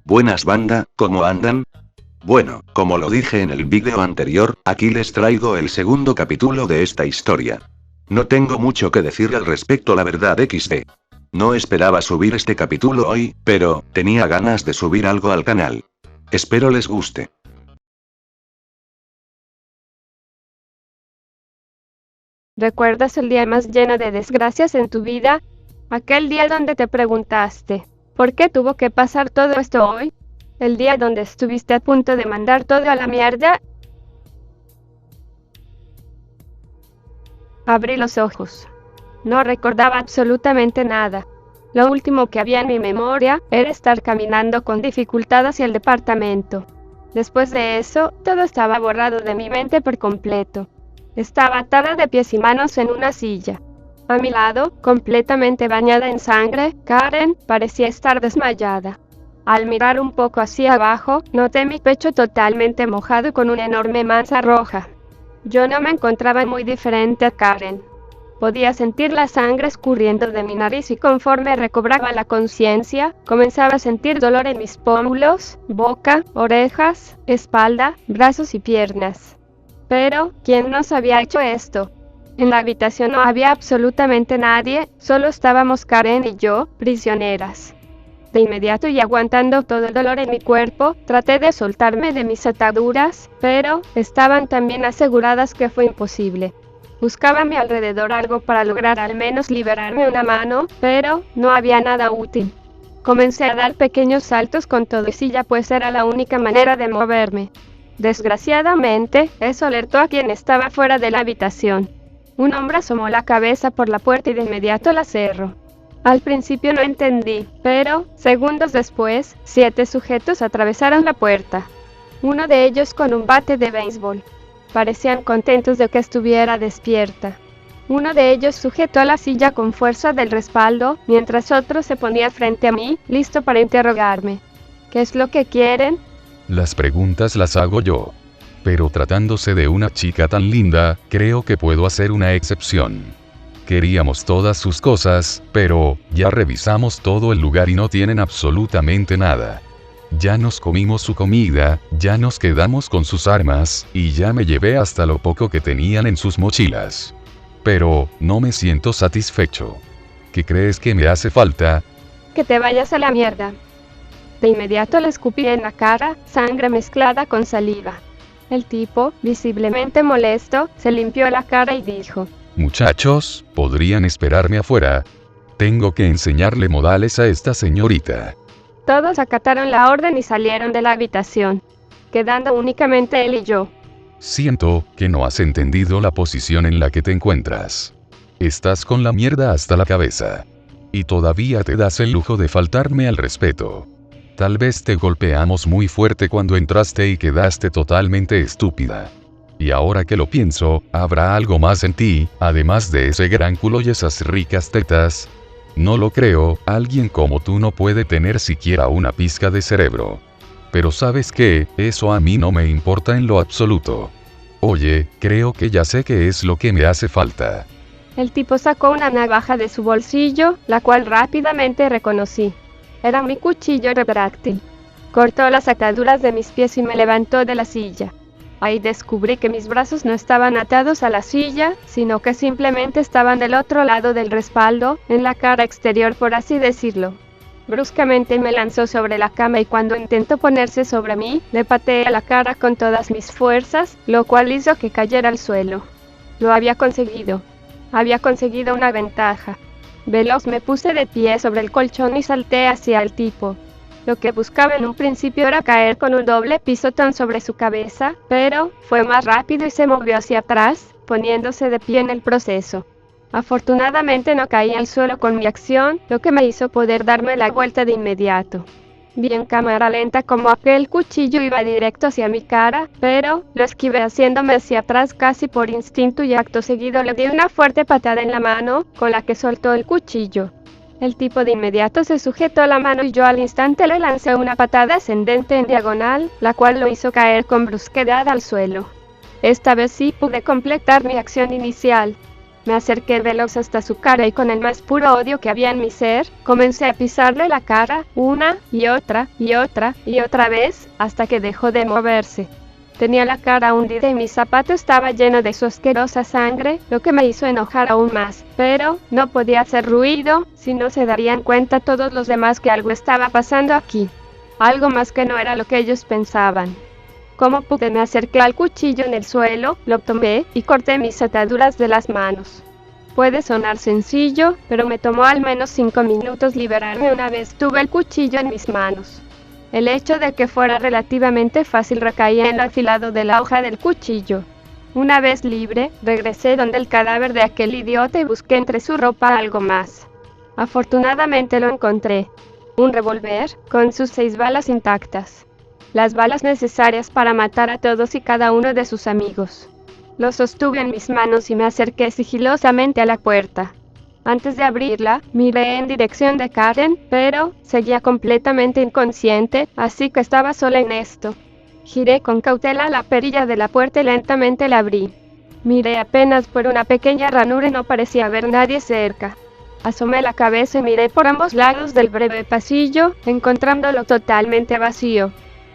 Buenas banda, ¿cómo andan? Bueno, como lo dije en el vídeo anterior, aquí les traigo el segundo capítulo de esta historia. No tengo mucho que decir al respecto, la verdad XD. No esperaba subir este capítulo hoy, pero tenía ganas de subir algo al canal. Espero les guste. ¿Recuerdas el día más lleno de desgracias en tu vida? Aquel día donde te preguntaste, ¿por qué tuvo que pasar todo esto hoy? El día donde estuviste a punto de mandar todo a la mierda. Abrí los ojos. No recordaba absolutamente nada. Lo último que había en mi memoria era estar caminando con dificultad hacia el departamento. Después de eso, todo estaba borrado de mi mente por completo. Estaba atada de pies y manos en una silla. A mi lado, completamente bañada en sangre, Karen parecía estar desmayada. Al mirar un poco hacia abajo, noté mi pecho totalmente mojado con una enorme mancha roja. Yo no me encontraba muy diferente a Karen. Podía sentir la sangre escurriendo de mi nariz y conforme recobraba la conciencia, comenzaba a sentir dolor en mis pómulos, boca, orejas, espalda, brazos y piernas. Pero, ¿quién nos había hecho esto? En la habitación no había absolutamente nadie, solo estábamos Karen y yo, prisioneras. De inmediato y aguantando todo el dolor en mi cuerpo, traté de soltarme de mis ataduras, pero estaban tan bien aseguradas que fue imposible. Buscaba a mi alrededor algo para lograr al menos liberarme una mano, pero no había nada útil. Comencé a dar pequeños saltos con todo y silla, pues era la única manera de moverme. Desgraciadamente, eso alertó a quien estaba fuera de la habitación. Un hombre asomó la cabeza por la puerta y de inmediato la cerró. Al principio no entendí, pero, segundos después, 7 sujetos atravesaron la puerta. Uno de ellos con un bate de béisbol. Parecían contentos de que estuviera despierta. Uno de ellos sujetó la silla con fuerza del respaldo, mientras otro se ponía frente a mí, listo para interrogarme. ¿Qué es lo que quieren? Las preguntas las hago yo. Pero tratándose de una chica tan linda, creo que puedo hacer una excepción. Queríamos todas sus cosas, pero ya revisamos todo el lugar y no tienen absolutamente nada. Ya nos comimos su comida, ya nos quedamos con sus armas, y ya me llevé hasta lo poco que tenían en sus mochilas. Pero, no me siento satisfecho. ¿Qué crees que me hace falta? Que te vayas a la mierda. De inmediato le escupí en la cara, sangre mezclada con saliva. El tipo, visiblemente molesto, se limpió la cara y dijo: Muchachos, podrían esperarme afuera. Tengo que enseñarle modales a esta señorita. Todos acataron la orden y salieron de la habitación, quedando únicamente él y yo. Siento que no has entendido la posición en la que te encuentras. Estás con la mierda hasta la cabeza. Y todavía te das el lujo de faltarme al respeto. Tal vez te golpeamos muy fuerte cuando entraste y quedaste totalmente estúpida. Y ahora que lo pienso, ¿habrá algo más en ti, además de ese gran culo y esas ricas tetas? No lo creo, alguien como tú no puede tener siquiera una pizca de cerebro. Pero ¿sabes qué? Eso a mí no me importa en lo absoluto. Oye, creo que ya sé qué es lo que me hace falta. El tipo sacó una navaja de su bolsillo, la cual rápidamente reconocí. Era mi cuchillo retráctil. Cortó las ataduras de mis pies y me levantó de la silla. Ahí descubrí que mis brazos no estaban atados a la silla, sino que simplemente estaban del otro lado del respaldo, en la cara exterior por así decirlo. Bruscamente me lanzó sobre la cama y cuando intentó ponerse sobre mí, le pateé la cara con todas mis fuerzas, lo cual hizo que cayera al suelo. Lo había conseguido. Había conseguido una ventaja. Veloz me puse de pie sobre el colchón y salté hacia el tipo. Lo que buscaba en un principio era caer con un doble pisotón sobre su cabeza, pero fue más rápido y se movió hacia atrás, poniéndose de pie en el proceso. Afortunadamente no caí al suelo con mi acción, lo que me hizo poder darme la vuelta de inmediato. Vi en cámara lenta como aquel cuchillo iba directo hacia mi cara, pero lo esquivé haciéndome hacia atrás casi por instinto y acto seguido le di una fuerte patada en la mano, con la que soltó el cuchillo. El tipo de inmediato se sujetó la mano y yo al instante le lancé una patada ascendente en diagonal, la cual lo hizo caer con brusquedad al suelo. Esta vez sí pude completar mi acción inicial. Me acerqué veloz hasta su cara y con el más puro odio que había en mi ser, comencé a pisarle la cara, una y otra vez, hasta que dejó de moverse. Tenía la cara hundida y mi zapato estaba lleno de su asquerosa sangre, lo que me hizo enojar aún más, pero no podía hacer ruido, si no se darían cuenta todos los demás que algo estaba pasando aquí. Algo más que no era lo que ellos pensaban. Como pude, me acerqué al cuchillo en el suelo, lo tomé y corté mis ataduras de las manos. Puede sonar sencillo, pero me tomó al menos 5 minutos liberarme una vez tuve el cuchillo en mis manos. El hecho de que fuera relativamente fácil recaía en el afilado de la hoja del cuchillo. Una vez libre, regresé donde el cadáver de aquel idiota y busqué entre su ropa algo más. Afortunadamente lo encontré. Un revólver, con sus 6 balas intactas. Las balas necesarias para matar a todos y cada uno de sus amigos. Lo sostuve en mis manos y me acerqué sigilosamente a la puerta. Antes de abrirla, miré en dirección de Karen, pero seguía completamente inconsciente, así que estaba sola en esto. Giré con cautela la perilla de la puerta y lentamente la abrí. Miré apenas por una pequeña ranura y no parecía haber nadie cerca. Asomé la cabeza y miré por ambos lados del breve pasillo, encontrándolo totalmente vacío.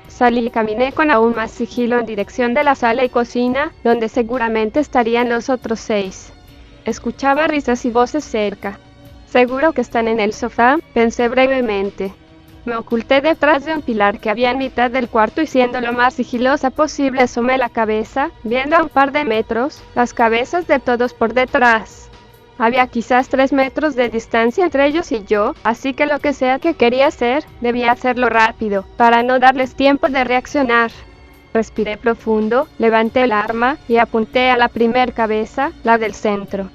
Salí y caminé con aún más sigilo en dirección de la sala y cocina, donde seguramente estarían los otros 6. Escuchaba risas y voces cerca. Seguro que están en el sofá, pensé brevemente. Me oculté detrás de un pilar que había en mitad del cuarto y siendo lo más sigilosa posible asomé la cabeza, viendo a un par de metros, las cabezas de todos por detrás. Había quizás 3 metros de distancia entre ellos y yo, así que lo que sea que quería hacer, debía hacerlo rápido, para no darles tiempo de reaccionar. Respiré profundo, levanté el arma y apunté a la primer cabeza, la del centro.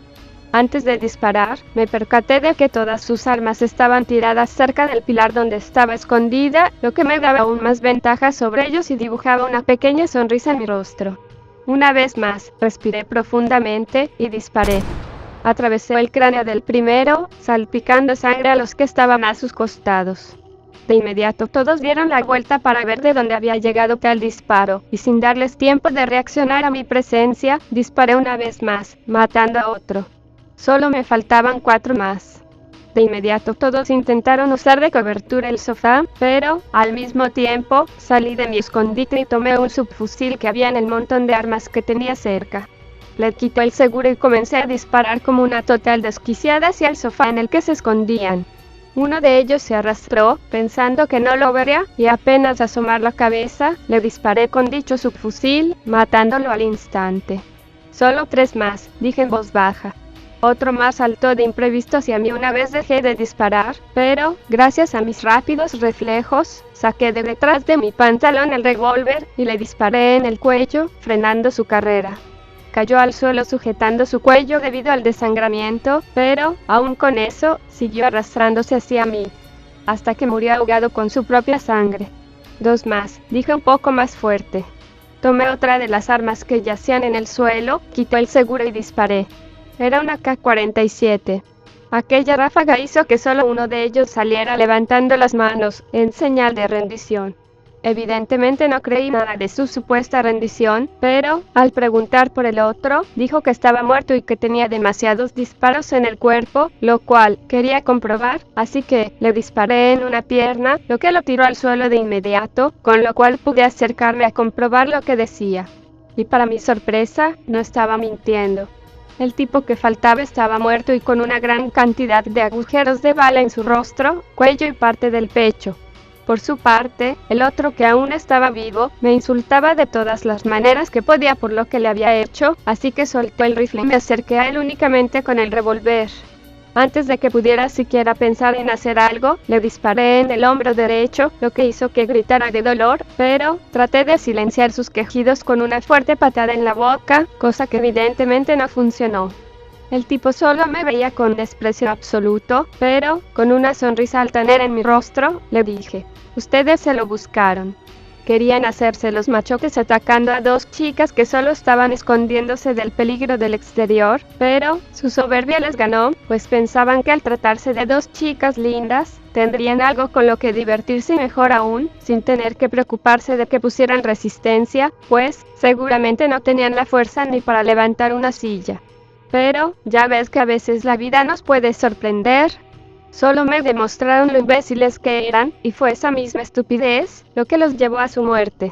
Antes de disparar, me percaté de que todas sus armas estaban tiradas cerca del pilar donde estaba escondida, lo que me daba aún más ventaja sobre ellos y dibujaba una pequeña sonrisa en mi rostro. Una vez más, respiré profundamente y disparé. Atravesé el cráneo del primero, salpicando sangre a los que estaban a sus costados. De inmediato todos dieron la vuelta para ver de dónde había llegado tal disparo, y sin darles tiempo de reaccionar a mi presencia, disparé una vez más, matando a otro. Solo me faltaban 4 más. De inmediato todos intentaron usar de cobertura el sofá, pero, al mismo tiempo, salí de mi escondite y tomé un subfusil que había en el montón de armas que tenía cerca. Le quité el seguro y comencé a disparar como una total desquiciada hacia el sofá en el que se escondían. Uno de ellos se arrastró, pensando que no lo vería, y apenas asomar la cabeza, le disparé con dicho subfusil, matándolo al instante. Solo 3 más, dije en voz baja. Otro más saltó de imprevisto hacia mí una vez dejé de disparar, pero, gracias a mis rápidos reflejos, saqué de detrás de mi pantalón el revólver y le disparé en el cuello, frenando su carrera. Cayó al suelo sujetando su cuello debido al desangramiento, pero, aún con eso, siguió arrastrándose hacia mí, hasta que murió ahogado con su propia sangre. 2 más, dije un poco más fuerte. Tomé otra de las armas que yacían en el suelo, quité el seguro y disparé. Era una K-47. Aquella ráfaga hizo que solo uno de ellos saliera levantando las manos, en señal de rendición. Evidentemente no creí nada de su supuesta rendición, pero, al preguntar por el otro, dijo que estaba muerto y que tenía demasiados disparos en el cuerpo, lo cual quería comprobar, así que le disparé en una pierna, lo que lo tiró al suelo de inmediato, con lo cual pude acercarme a comprobar lo que decía. Y para mi sorpresa, no estaba mintiendo. El tipo que faltaba estaba muerto y con una gran cantidad de agujeros de bala en su rostro, cuello y parte del pecho. Por su parte, el otro que aún estaba vivo, me insultaba de todas las maneras que podía por lo que le había hecho, así que solté el rifle y me acerqué a él únicamente con el revólver. Antes de que pudiera siquiera pensar en hacer algo, le disparé en el hombro derecho, lo que hizo que gritara de dolor, pero traté de silenciar sus quejidos con una fuerte patada en la boca, cosa que evidentemente no funcionó. El tipo solo me veía con desprecio absoluto, pero, con una sonrisa altanera en mi rostro, le dije: «Ustedes se lo buscaron». Querían hacerse los machotes atacando a 2 chicas que solo estaban escondiéndose del peligro del exterior, pero su soberbia les ganó, pues pensaban que al tratarse de 2 chicas lindas, tendrían algo con lo que divertirse y mejor aún, sin tener que preocuparse de que pusieran resistencia, pues seguramente no tenían la fuerza ni para levantar una silla. Pero, ya ves que a veces la vida nos puede sorprender. Solo me demostraron lo imbéciles que eran, y fue esa misma estupidez lo que los llevó a su muerte.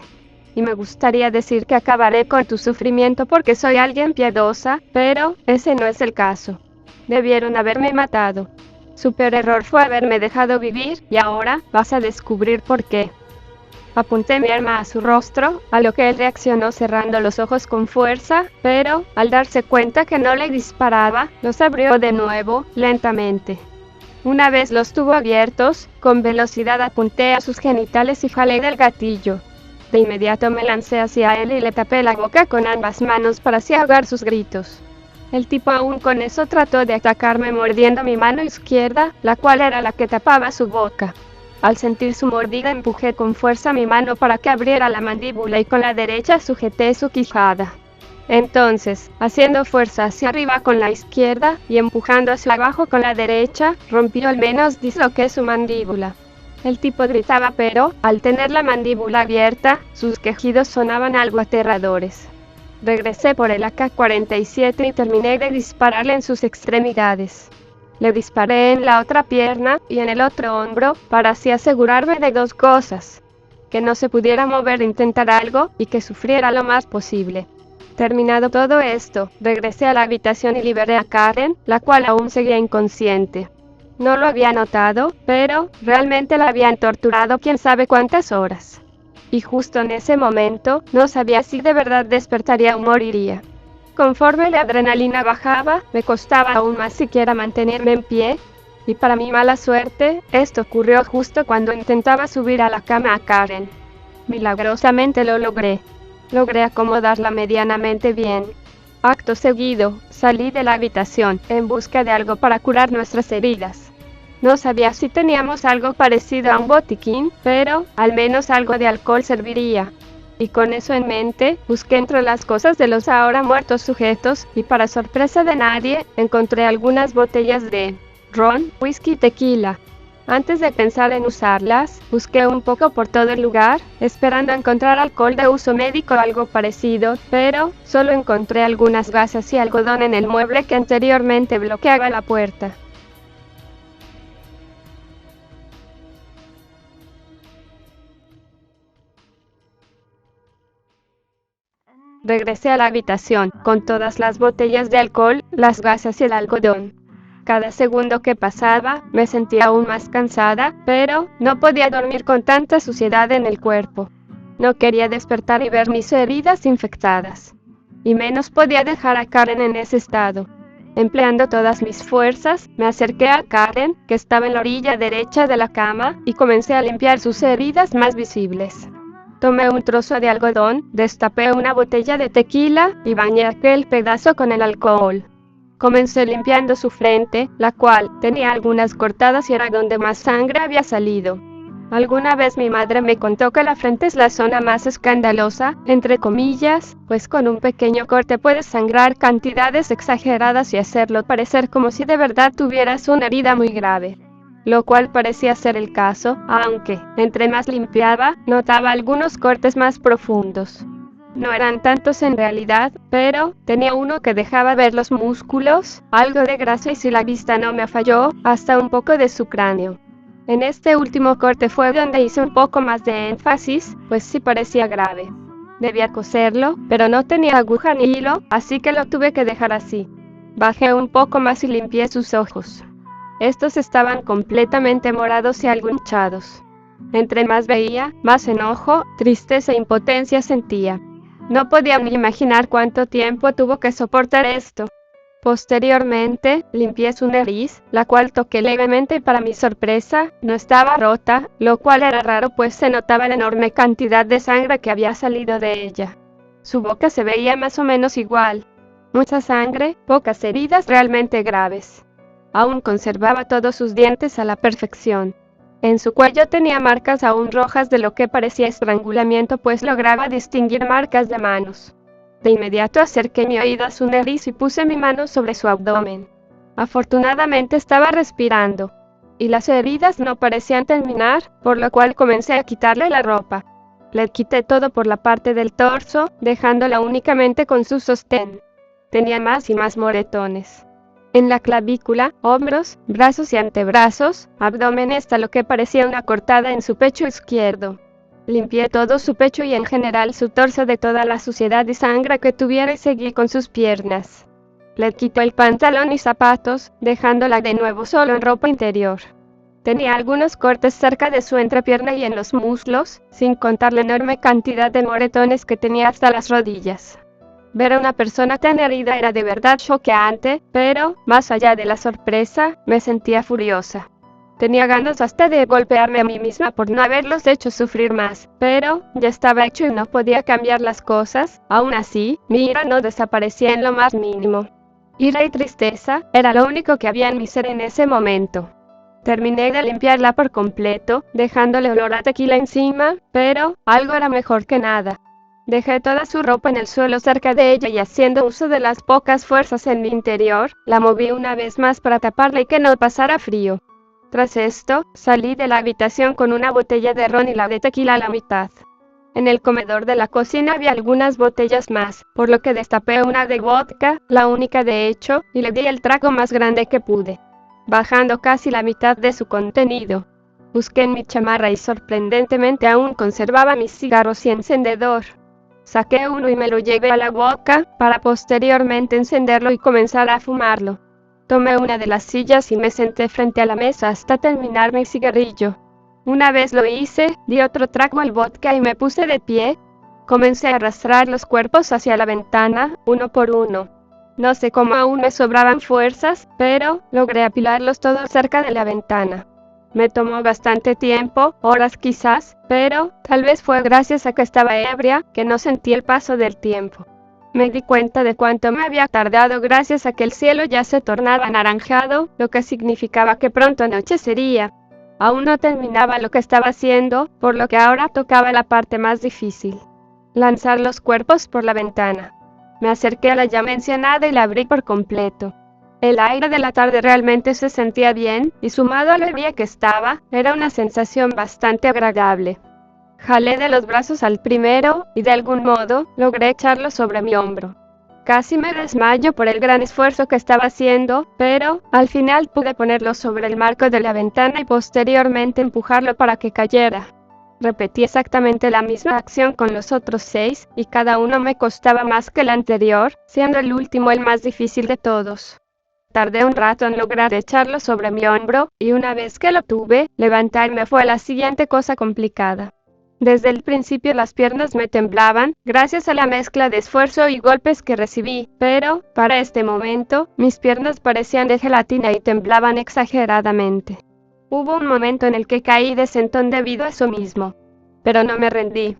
Y me gustaría decir que acabaré con tu sufrimiento porque soy alguien piadosa, pero ese no es el caso. Debieron haberme matado. Su peor error fue haberme dejado vivir, y ahora vas a descubrir por qué. Apunté mi arma a su rostro, a lo que él reaccionó cerrando los ojos con fuerza, pero, al darse cuenta que no le disparaba, los abrió de nuevo, lentamente. Una vez los tuvo abiertos, con velocidad apunté a sus genitales y jalé del gatillo. De inmediato me lancé hacia él y le tapé la boca con ambas manos para así ahogar sus gritos. El tipo aún con eso trató de atacarme mordiendo mi mano izquierda, la cual era la que tapaba su boca. Al sentir su mordida empujé con fuerza mi mano para que abriera la mandíbula y con la derecha sujeté su quijada. Entonces, haciendo fuerza hacia arriba con la izquierda y empujando hacia abajo con la derecha, rompió al menos disloqué su mandíbula. El tipo gritaba pero, al tener la mandíbula abierta, sus quejidos sonaban algo aterradores. Regresé por el AK-47 y terminé de dispararle en sus extremidades. Le disparé en la otra pierna y en el otro hombro, para así asegurarme de dos cosas: que no se pudiera mover e intentar algo, y que sufriera lo más posible. Terminado todo esto, regresé a la habitación y liberé a Karen, la cual aún seguía inconsciente. No lo había notado, pero realmente la habían torturado quién sabe cuántas horas. Y justo en ese momento, no sabía si de verdad despertaría o moriría. Conforme la adrenalina bajaba, me costaba aún más siquiera mantenerme en pie, y para mi mala suerte, esto ocurrió justo cuando intentaba subir a la cama a Karen. Milagrosamente lo logré. Logré acomodarla medianamente bien. Acto seguido, salí de la habitación, en busca de algo para curar nuestras heridas. No sabía si teníamos algo parecido a un botiquín, pero, al menos algo de alcohol serviría. Y con eso en mente, busqué entre las cosas de los ahora muertos sujetos, y para sorpresa de nadie, encontré algunas botellas de ron, whisky y tequila. Antes de pensar en usarlas, busqué un poco por todo el lugar, esperando encontrar alcohol de uso médico o algo parecido, pero solo encontré algunas gasas y algodón en el mueble que anteriormente bloqueaba la puerta. Regresé a la habitación, con todas las botellas de alcohol, las gasas y el algodón. Cada segundo que pasaba, me sentía aún más cansada, pero no podía dormir con tanta suciedad en el cuerpo. No quería despertar y ver mis heridas infectadas. Y menos podía dejar a Karen en ese estado. Empleando todas mis fuerzas, me acerqué a Karen, que estaba en la orilla derecha de la cama, y comencé a limpiar sus heridas más visibles. Tomé un trozo de algodón, destapé una botella de tequila y bañé aquel pedazo con el alcohol. Comencé limpiando su frente, la cual tenía algunas cortadas y era donde más sangre había salido. Alguna vez mi madre me contó que la frente es la zona más escandalosa, entre comillas, pues con un pequeño corte puedes sangrar cantidades exageradas y hacerlo parecer como si de verdad tuvieras una herida muy grave. Lo cual parecía ser el caso, aunque, entre más limpiaba, notaba algunos cortes más profundos. No eran tantos en realidad, pero tenía uno que dejaba ver los músculos, algo de grasa y si la vista no me falló, hasta un poco de su cráneo. En este último corte fue donde hice un poco más de énfasis, pues sí parecía grave. Debía coserlo, pero no tenía aguja ni hilo, así que lo tuve que dejar así. Bajé un poco más y limpié sus ojos. Estos estaban completamente morados y algo hinchados. Entre más veía, más enojo, tristeza e impotencia sentía. No podía ni imaginar cuánto tiempo tuvo que soportar esto. Posteriormente, limpié su nariz, la cual toqué levemente y para mi sorpresa, no estaba rota, lo cual era raro pues se notaba la enorme cantidad de sangre que había salido de ella. Su boca se veía más o menos igual. Mucha sangre, pocas heridas realmente graves. Aún conservaba todos sus dientes a la perfección. En su cuello tenía marcas aún rojas de lo que parecía estrangulamiento pues lograba distinguir marcas de manos. De inmediato acerqué mi oído a su nariz y puse mi mano sobre su abdomen. Afortunadamente estaba respirando, y las heridas no parecían terminar, por lo cual comencé a quitarle la ropa. Le quité todo por la parte del torso, dejándola únicamente con su sostén. tenía más y más moretones. En la clavícula, hombros, brazos y antebrazos, abdomen hasta lo que parecía una cortada en su pecho izquierdo. Limpié todo su pecho y en general su torso de toda la suciedad y sangre que tuviera y seguí con sus piernas. Le quitó el pantalón y zapatos, dejándola de nuevo solo en ropa interior. Tenía algunos cortes cerca de su entrepierna y en los muslos, sin contar la enorme cantidad de moretones que tenía hasta las rodillas. Ver a una persona tan herida era de verdad choqueante, pero, más allá de la sorpresa, me sentía furiosa. Tenía ganas hasta de golpearme a mí misma por no haberlos hecho sufrir más, pero ya estaba hecho y no podía cambiar las cosas. Aún así, mi ira no desaparecía en lo más mínimo. Ira y tristeza era lo único que había en mi ser en ese momento. Terminé de limpiarla por completo, dejándole olor a tequila encima, pero algo era mejor que nada. Dejé toda su ropa en el suelo cerca de ella y haciendo uso de las pocas fuerzas en mi interior, la moví una vez más para taparla y que no pasara frío. Tras esto, salí de la habitación con una botella de ron y la de tequila a la mitad. En el comedor de la cocina había algunas botellas más, por lo que destapé una de vodka, la única de hecho, y le di el trago más grande que pude, bajando casi la mitad de su contenido. Busqué en mi chamarra y sorprendentemente aún conservaba mis cigarros y encendedor. Saqué uno y me lo llevé a la boca, para posteriormente encenderlo y comenzar a fumarlo. Tomé una de las sillas y me senté frente a la mesa hasta terminar mi cigarrillo. Una vez lo hice, di otro trago al vodka y me puse de pie. Comencé a arrastrar los cuerpos hacia la ventana, uno por uno. No sé cómo aún me sobraban fuerzas, pero logré apilarlos todos cerca de la ventana. Me tomó bastante tiempo, horas quizás, pero tal vez fue gracias a que estaba ebria, que no sentí el paso del tiempo. Me di cuenta de cuánto me había tardado gracias a que el cielo ya se tornaba anaranjado, lo que significaba que pronto anochecería. Aún no terminaba lo que estaba haciendo, por lo que ahora tocaba la parte más difícil: lanzar los cuerpos por la ventana. Me acerqué a la ya mencionada y la abrí por completo. El aire de la tarde realmente se sentía bien, y sumado a lo ebria que estaba, era una sensación bastante agradable. Jalé de los brazos al primero, y de algún modo, logré echarlo sobre mi hombro. Casi me desmayo por el gran esfuerzo que estaba haciendo, pero, al final pude ponerlo sobre el marco de la ventana y posteriormente empujarlo para que cayera. Repetí exactamente la misma acción con los otros 6, y cada uno me costaba más que el anterior, siendo el último el más difícil de todos. Tardé un rato en lograr echarlo sobre mi hombro, y una vez que lo tuve, levantarme fue la siguiente cosa complicada. Desde el principio las piernas me temblaban, gracias a la mezcla de esfuerzo y golpes que recibí, pero, para este momento, mis piernas parecían de gelatina y temblaban exageradamente. Hubo un momento en el que caí de sentón debido a eso mismo. Pero no me rendí.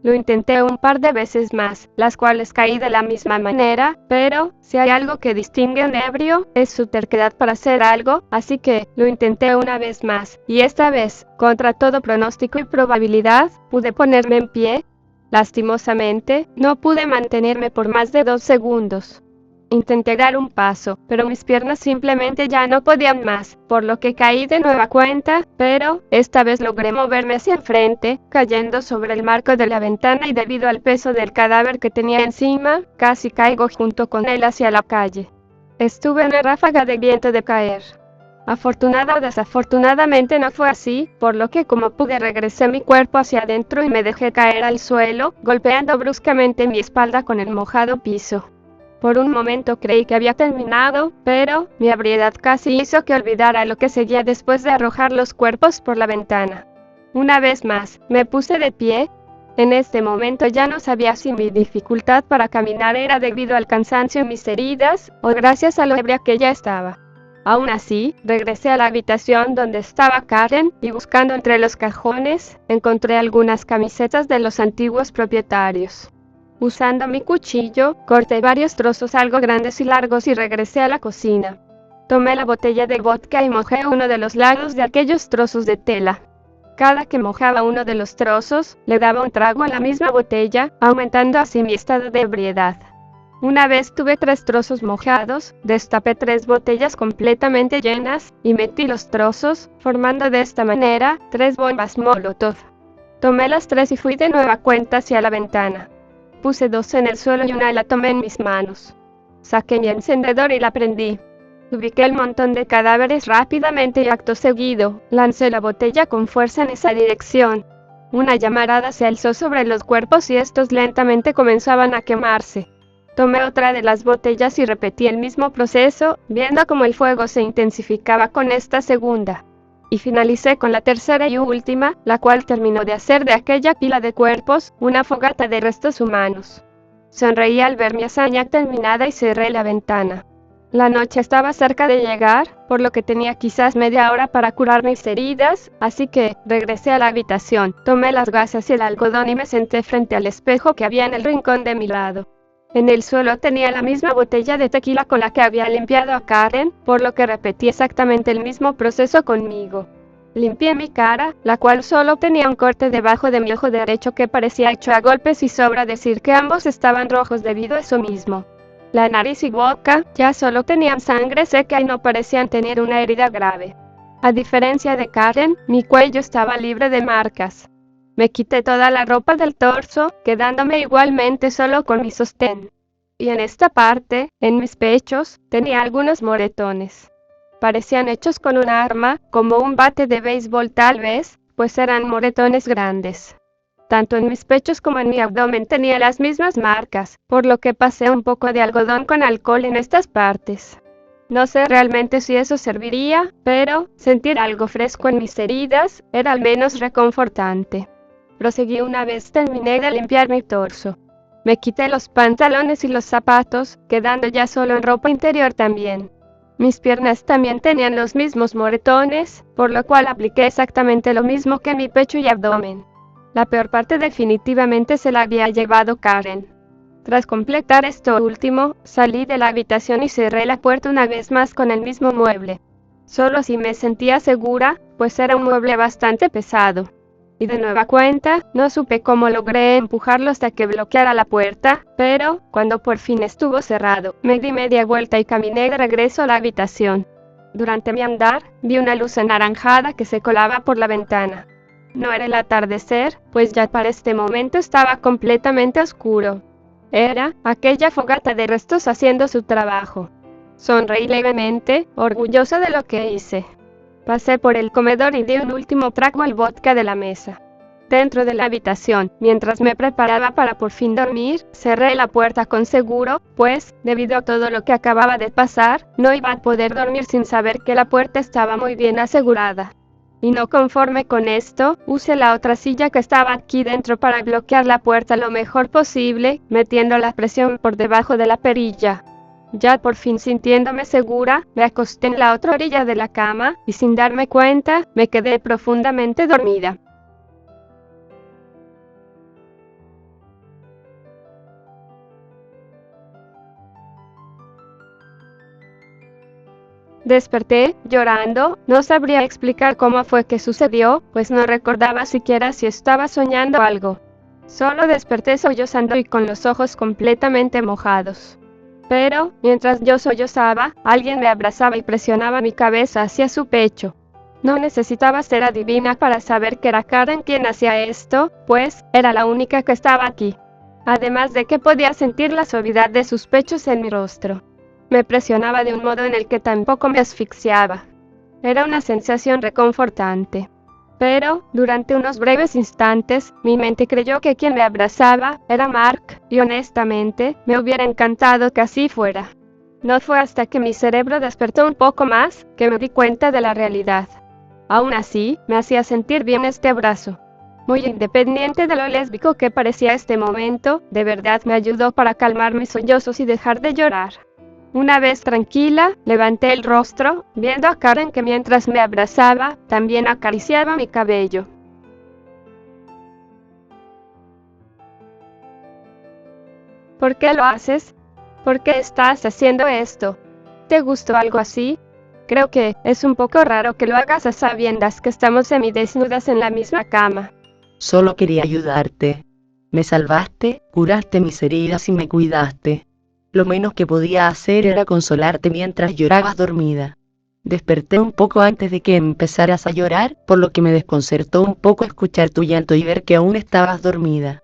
Lo intenté un par de veces más, las cuales caí de la misma manera, pero, si hay algo que distingue a un ebrio, es su terquedad para hacer algo, así que, lo intenté una vez más, y esta vez, contra todo pronóstico y probabilidad, pude ponerme en pie. Lastimosamente, no pude mantenerme por más de 2 segundos. Intenté dar un paso, pero mis piernas simplemente ya no podían más, por lo que caí de nueva cuenta, pero esta vez logré moverme hacia el frente, cayendo sobre el marco de la ventana y debido al peso del cadáver que tenía encima, casi caigo junto con él hacia la calle. Estuve en una ráfaga de viento de caer. Afortunada o desafortunadamente no fue así, por lo que como pude regresé mi cuerpo hacia adentro y me dejé caer al suelo, golpeando bruscamente mi espalda con el mojado piso. Por un momento creí que había terminado, pero mi ebriedad casi hizo que olvidara lo que seguía después de arrojar los cuerpos por la ventana. Una vez más, me puse de pie. En este momento ya no sabía si mi dificultad para caminar era debido al cansancio en mis heridas, o gracias a lo ebria que ya estaba. Aún así, regresé a la habitación donde estaba Karen, y buscando entre los cajones, encontré algunas camisetas de los antiguos propietarios. Usando mi cuchillo, corté varios trozos algo grandes y largos y regresé a la cocina. Tomé la botella de vodka y mojé uno de los lados de aquellos trozos de tela. Cada que mojaba uno de los trozos, le daba un trago a la misma botella, aumentando así mi estado de ebriedad. Una vez tuve 3 trozos mojados, destapé 3 botellas completamente llenas, y metí los trozos, formando de esta manera 3 bombas Molotov. Tomé las 3 y fui de nueva cuenta hacia la ventana. Puse 2 en el suelo y una la tomé en mis manos. Saqué mi encendedor y la prendí. Ubiqué el montón de cadáveres rápidamente y acto seguido, lancé la botella con fuerza en esa dirección. Una llamarada se alzó sobre los cuerpos y estos lentamente comenzaban a quemarse. Tomé otra de las botellas y repetí el mismo proceso, viendo cómo el fuego se intensificaba con esta segunda. Y finalicé con la tercera y última, la cual terminó de hacer de aquella pila de cuerpos una fogata de restos humanos. Sonreí al ver mi hazaña terminada y cerré la ventana. La noche estaba cerca de llegar, por lo que tenía quizás media hora para curar mis heridas, así que regresé a la habitación, tomé las gasas y el algodón y me senté frente al espejo que había en el rincón de mi lado. En el suelo tenía la misma botella de tequila con la que había limpiado a Karen, por lo que repetí exactamente el mismo proceso conmigo. Limpié mi cara, la cual solo tenía un corte debajo de mi ojo derecho que parecía hecho a golpes y sobra decir que ambos estaban rojos debido a eso mismo. La nariz y boca ya solo tenían sangre seca y no parecían tener una herida grave. A diferencia de Karen, mi cuello estaba libre de marcas. Me quité toda la ropa del torso, quedándome igualmente solo con mi sostén. Y en esta parte, en mis pechos, tenía algunos moretones. Parecían hechos con un arma, como un bate de béisbol tal vez, pues eran moretones grandes. Tanto en mis pechos como en mi abdomen tenía las mismas marcas, por lo que pasé un poco de algodón con alcohol en estas partes. No sé realmente si eso serviría, pero sentir algo fresco en mis heridas era al menos reconfortante. Proseguí una vez terminé de limpiar mi torso. Me quité los pantalones y los zapatos, quedando ya solo en ropa interior también. Mis piernas también tenían los mismos moretones, por lo cual apliqué exactamente lo mismo que en mi pecho y abdomen. La peor parte definitivamente se la había llevado Karen. Tras completar esto último, salí de la habitación y cerré la puerta una vez más con el mismo mueble. Solo así me sentía segura, pues era un mueble bastante pesado. Y de nueva cuenta, no supe cómo logré empujarlo hasta que bloqueara la puerta, pero, cuando por fin estuvo cerrado, me di media vuelta y caminé de regreso a la habitación. Durante mi andar, vi una luz anaranjada que se colaba por la ventana. No era el atardecer, pues ya para este momento estaba completamente oscuro. Era aquella fogata de restos haciendo su trabajo. Sonreí levemente, orgullosa de lo que hice. Pasé por el comedor y di un último trago al vodka de la mesa. Dentro de la habitación, mientras me preparaba para por fin dormir, cerré la puerta con seguro, pues, debido a todo lo que acababa de pasar, no iba a poder dormir sin saber que la puerta estaba muy bien asegurada. Y no conforme con esto, usé la otra silla que estaba aquí dentro para bloquear la puerta lo mejor posible, metiendo la presión por debajo de la perilla. Ya por fin sintiéndome segura, me acosté en la otra orilla de la cama, y sin darme cuenta, me quedé profundamente dormida. Desperté, llorando, no sabría explicar cómo fue que sucedió, pues no recordaba siquiera si estaba soñando algo. Solo desperté sollozando y con los ojos completamente mojados. Pero, mientras yo sollozaba, alguien me abrazaba y presionaba mi cabeza hacia su pecho. No necesitaba ser adivina para saber que era Karen quien hacía esto, pues, era la única que estaba aquí. Además de que podía sentir la suavidad de sus pechos en mi rostro. Me presionaba de un modo en el que tampoco me asfixiaba. Era una sensación reconfortante. Pero, durante unos breves instantes, mi mente creyó que quien me abrazaba era Mark, y honestamente, me hubiera encantado que así fuera. No fue hasta que mi cerebro despertó un poco más, que me di cuenta de la realidad. Aún así, me hacía sentir bien este abrazo. Muy independiente de lo lésbico que parecía este momento, de verdad me ayudó para calmar mis sollozos y dejar de llorar. Una vez tranquila, levanté el rostro, viendo a Karen que mientras me abrazaba, también acariciaba mi cabello. ¿Por qué lo haces? ¿Por qué estás haciendo esto? ¿Te gustó algo así? Creo que es un poco raro que lo hagas a sabiendas que estamos semidesnudas en la misma cama. Solo quería ayudarte. Me salvaste, curaste mis heridas y me cuidaste. Lo menos que podía hacer era consolarte mientras llorabas dormida. Desperté un poco antes de que empezaras a llorar, por lo que me desconcertó un poco escuchar tu llanto y ver que aún estabas dormida.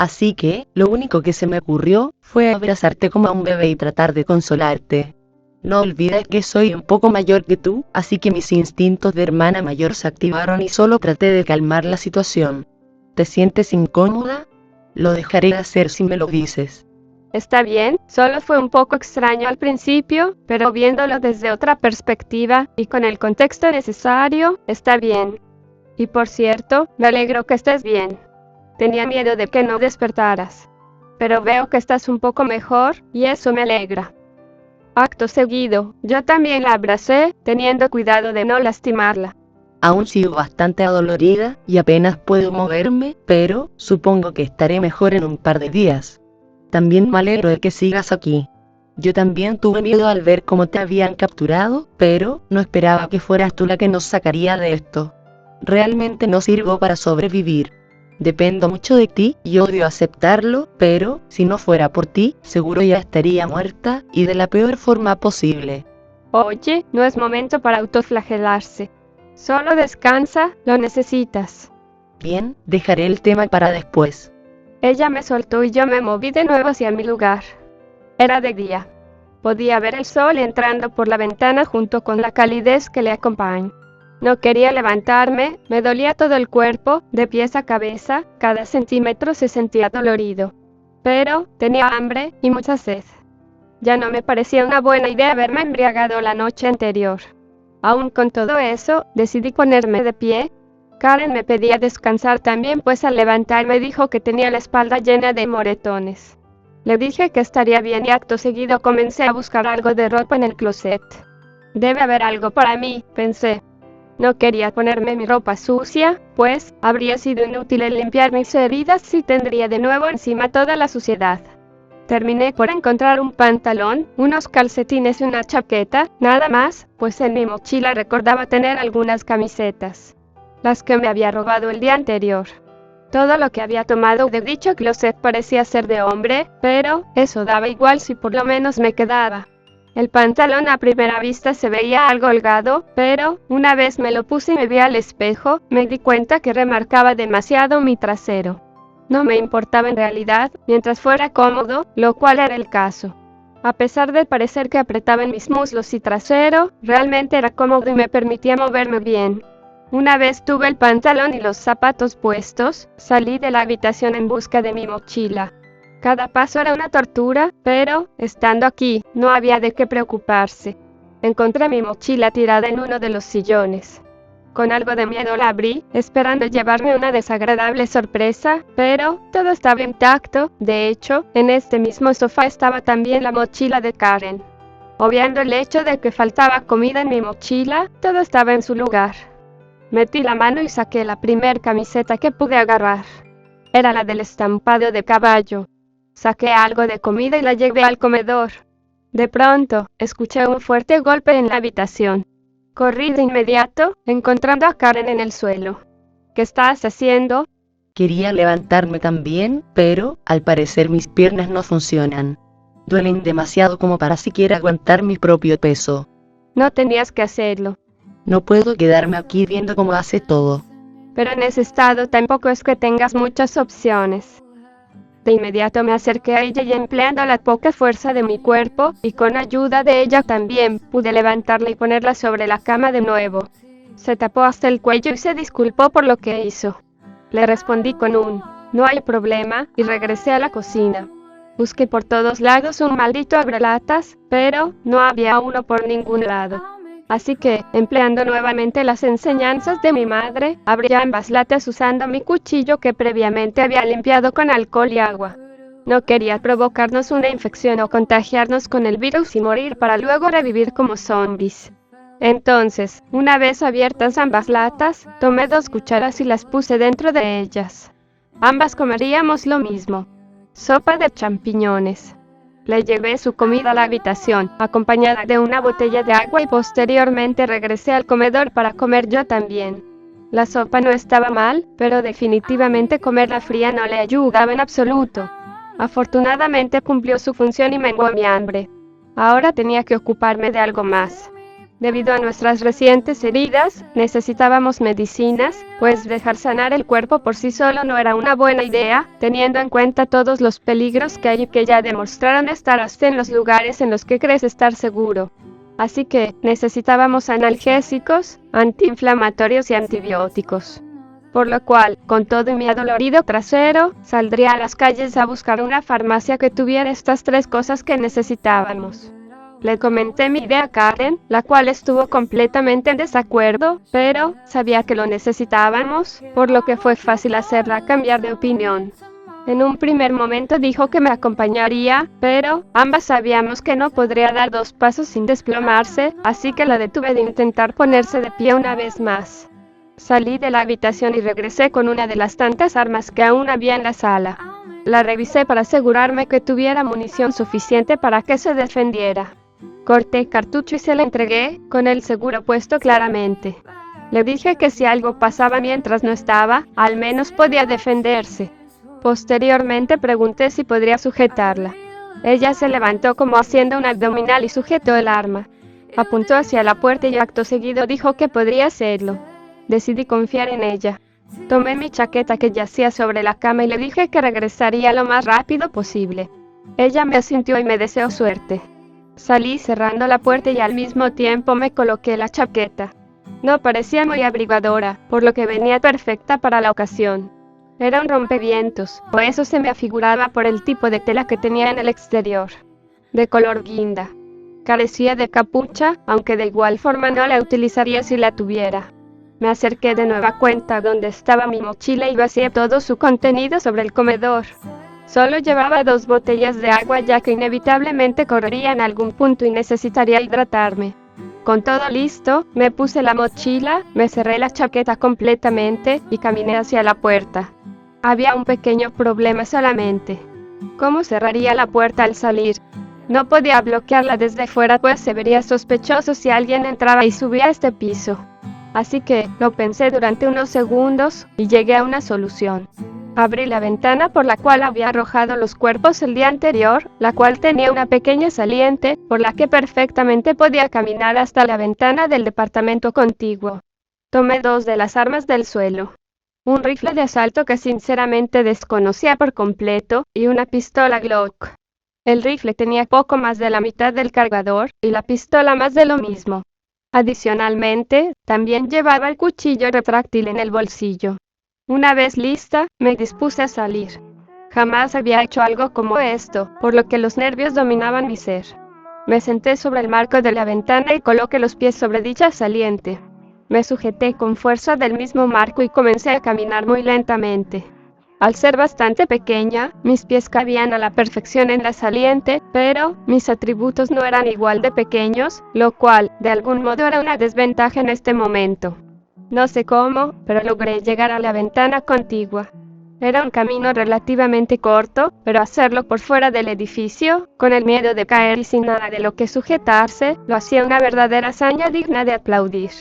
Así que, lo único que se me ocurrió fue abrazarte como a un bebé y tratar de consolarte. No olvides que soy un poco mayor que tú, así que mis instintos de hermana mayor se activaron y solo traté de calmar la situación. ¿Te sientes incómoda? Lo dejaré de hacer si me lo dices. Está bien, solo fue un poco extraño al principio, pero viéndolo desde otra perspectiva y con el contexto necesario, está bien. Y por cierto, me alegro que estés bien. Tenía miedo de que no despertaras. Pero veo que estás un poco mejor, y eso me alegra. Acto seguido, yo también la abracé, teniendo cuidado de no lastimarla. Aún sigo bastante adolorida y apenas puedo moverme, pero supongo que estaré mejor en un par de días. También me alegro de que sigas aquí. Yo también tuve miedo al ver cómo te habían capturado, pero no esperaba que fueras tú la que nos sacaría de esto. Realmente no sirvo para sobrevivir. Dependo mucho de ti y odio aceptarlo, pero si no fuera por ti, seguro ya estaría muerta y de la peor forma posible. Oye, no es momento para autoflagelarse. Solo descansa, lo necesitas. Bien, dejaré el tema para después. Ella me soltó y yo me moví de nuevo hacia mi lugar. Era de día. Podía ver el sol entrando por la ventana junto con la calidez que le acompaña. No quería levantarme, me dolía todo el cuerpo, de pies a cabeza, cada centímetro se sentía dolorido. Pero tenía hambre y mucha sed. Ya no me parecía una buena idea haberme embriagado la noche anterior. Aún con todo eso, decidí ponerme de pie. Karen me pedía descansar también, pues al levantarme dijo que tenía la espalda llena de moretones. Le dije que estaría bien y acto seguido comencé a buscar algo de ropa en el closet. Debe haber algo para mí, pensé. No quería ponerme mi ropa sucia, pues habría sido inútil el limpiar mis heridas y tendría de nuevo encima toda la suciedad. Terminé por encontrar un pantalón, unos calcetines y una chaqueta, nada más, pues en mi mochila recordaba tener algunas camisetas, las que me había robado el día anterior. Todo lo que había tomado de dicho closet parecía ser de hombre, pero eso daba igual si por lo menos me quedaba. El pantalón a primera vista se veía algo holgado, pero una vez me lo puse y me vi al espejo, me di cuenta que remarcaba demasiado mi trasero. No me importaba en realidad, mientras fuera cómodo, lo cual era el caso. A pesar de parecer que apretaba en mis muslos y trasero, realmente era cómodo y me permitía moverme bien. Una vez tuve el pantalón y los zapatos puestos, salí de la habitación en busca de mi mochila. Cada paso era una tortura, pero, estando aquí, no había de qué preocuparse. Encontré mi mochila tirada en uno de los sillones. Con algo de miedo la abrí, esperando llevarme una desagradable sorpresa, pero todo estaba intacto. De hecho, en este mismo sofá estaba también la mochila de Karen. Obviando el hecho de que faltaba comida en mi mochila, todo estaba en su lugar. Metí la mano y saqué la primer camiseta que pude agarrar. Era la del estampado de caballo. Saqué algo de comida y la llevé al comedor. De pronto, escuché un fuerte golpe en la habitación. Corrí de inmediato, encontrando a Karen en el suelo. ¿Qué estás haciendo? Quería levantarme también, pero, al parecer mis piernas no funcionan. Duelen demasiado como para siquiera aguantar mi propio peso. No tenías que hacerlo. No puedo quedarme aquí viendo cómo hace todo. Pero en ese estado tampoco es que tengas muchas opciones. De inmediato me acerqué a ella y empleando la poca fuerza de mi cuerpo, y con ayuda de ella también, pude levantarla y ponerla sobre la cama de nuevo. Se tapó hasta el cuello y se disculpó por lo que hizo. Le respondí con un "no hay problema", y regresé a la cocina. Busqué por todos lados un maldito abrelatas, pero no había uno por ningún lado. Así que, empleando nuevamente las enseñanzas de mi madre, abrí ambas latas usando mi cuchillo que previamente había limpiado con alcohol y agua. No quería provocarnos una infección o contagiarnos con el virus y morir para luego revivir como zombies. Entonces, una vez abiertas ambas latas, tomé 2 cucharas y las puse dentro de ellas. Ambas comeríamos lo mismo: sopa de champiñones. Le llevé su comida a la habitación, acompañada de una botella de agua, y posteriormente regresé al comedor para comer yo también. La sopa no estaba mal, pero definitivamente comerla fría no le ayudaba en absoluto. Afortunadamente cumplió su función y menguó mi hambre. Ahora tenía que ocuparme de algo más. Debido a nuestras recientes heridas, necesitábamos medicinas, pues dejar sanar el cuerpo por sí solo no era una buena idea, teniendo en cuenta todos los peligros que hay y que ya demostraron estar hasta en los lugares en los que crees estar seguro. Así que necesitábamos analgésicos, antiinflamatorios y antibióticos. Por lo cual, con todo mi adolorido trasero, saldría a las calles a buscar una farmacia que tuviera estas tres cosas que necesitábamos. Le comenté mi idea a Karen, la cual estuvo completamente en desacuerdo, pero sabía que lo necesitábamos, por lo que fue fácil hacerla cambiar de opinión. En un primer momento dijo que me acompañaría, pero ambas sabíamos que no podría dar 2 pasos sin desplomarse, así que la detuve de intentar ponerse de pie una vez más. Salí de la habitación y regresé con una de las tantas armas que aún había en la sala. La revisé para asegurarme que tuviera munición suficiente para que se defendiera. Corté el cartucho y se la entregué, con el seguro puesto claramente. Le dije que si algo pasaba mientras no estaba, al menos podía defenderse. Posteriormente pregunté si podría sujetarla. Ella se levantó como haciendo un abdominal y sujetó el arma. Apuntó hacia la puerta y acto seguido dijo que podría hacerlo. Decidí confiar en ella. Tomé mi chaqueta que yacía sobre la cama y le dije que regresaría lo más rápido posible. Ella me asintió y me deseó suerte. Salí cerrando la puerta y al mismo tiempo me coloqué la chaqueta. No parecía muy abrigadora, por lo que venía perfecta para la ocasión. Era un rompevientos, o eso se me afiguraba por el tipo de tela que tenía en el exterior. De color guinda. Carecía de capucha, aunque de igual forma no la utilizaría si la tuviera. Me acerqué de nueva cuenta donde estaba mi mochila y vacié todo su contenido sobre el comedor. Solo llevaba 2 botellas de agua ya que inevitablemente correría en algún punto y necesitaría hidratarme. Con todo listo, me puse la mochila, me cerré la chaqueta completamente y caminé hacia la puerta. Había un pequeño problema solamente. ¿Cómo cerraría la puerta al salir? No podía bloquearla desde fuera pues se vería sospechoso si alguien entraba y subía a este piso. Así que lo pensé durante unos segundos y llegué a una solución. Abrí la ventana por la cual había arrojado los cuerpos el día anterior, la cual tenía una pequeña saliente, por la que perfectamente podía caminar hasta la ventana del departamento contiguo. Tomé 2 de las armas del suelo. Un rifle de asalto que sinceramente desconocía por completo, y una pistola Glock. El rifle tenía poco más de la mitad del cargador, y la pistola más de lo mismo. Adicionalmente, también llevaba el cuchillo retráctil en el bolsillo. Una vez lista, me dispuse a salir. Jamás había hecho algo como esto, por lo que los nervios dominaban mi ser. Me senté sobre el marco de la ventana y coloqué los pies sobre dicha saliente. Me sujeté con fuerza del mismo marco y comencé a caminar muy lentamente. Al ser bastante pequeña, mis pies cabían a la perfección en la saliente, pero mis atributos no eran igual de pequeños, lo cual, de algún modo, era una desventaja en este momento. No sé cómo, pero logré llegar a la ventana contigua. Era un camino relativamente corto, pero hacerlo por fuera del edificio, con el miedo de caer y sin nada de lo que sujetarse, lo hacía una verdadera hazaña digna de aplaudir.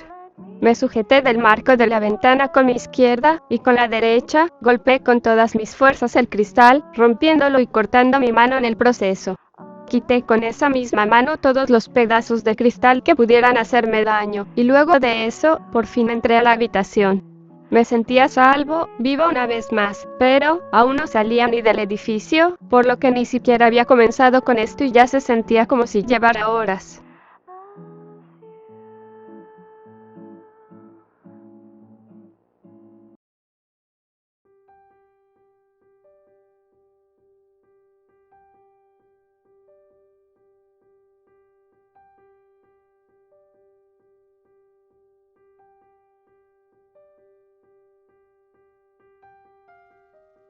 Me sujeté del marco de la ventana con mi izquierda, y con la derecha, golpeé con todas mis fuerzas el cristal, rompiéndolo y cortando mi mano en el proceso. Quité con esa misma mano todos los pedazos de cristal que pudieran hacerme daño, y luego de eso, por fin entré a la habitación. Me sentía a salvo, vivo una vez más, pero aún no salía ni del edificio, por lo que ni siquiera había comenzado con esto y ya se sentía como si llevara horas.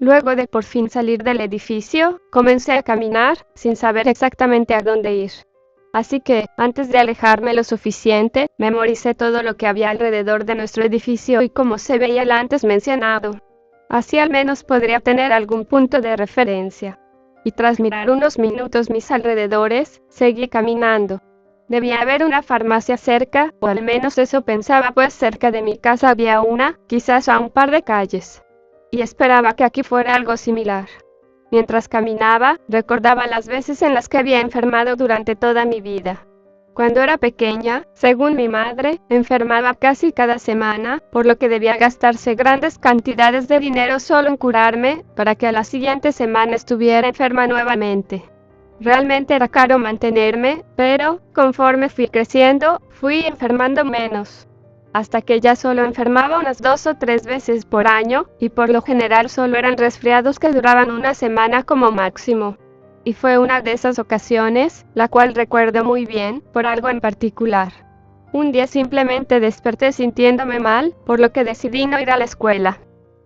Luego de por fin salir del edificio, comencé a caminar, sin saber exactamente a dónde ir. Así que, antes de alejarme lo suficiente, memoricé todo lo que había alrededor de nuestro edificio y cómo se veía el antes mencionado. Así al menos podría tener algún punto de referencia. Y tras mirar unos minutos mis alrededores, seguí caminando. Debía haber una farmacia cerca, o al menos eso pensaba, pues cerca de mi casa había una, quizás a un par de calles. Y esperaba que aquí fuera algo similar. Mientras caminaba, recordaba las veces en las que había enfermado durante toda mi vida. Cuando era pequeña, según mi madre, enfermaba casi cada semana, por lo que debía gastarse grandes cantidades de dinero solo en curarme, para que a la siguiente semana estuviera enferma nuevamente. Realmente era caro mantenerme, pero, conforme fui creciendo, fui enfermando menos. Hasta que ya solo enfermaba unas 2 o 3 veces por año, y por lo general solo eran resfriados que duraban una semana como máximo. Y fue una de esas ocasiones, la cual recuerdo muy bien, por algo en particular. Un día simplemente desperté sintiéndome mal, por lo que decidí no ir a la escuela.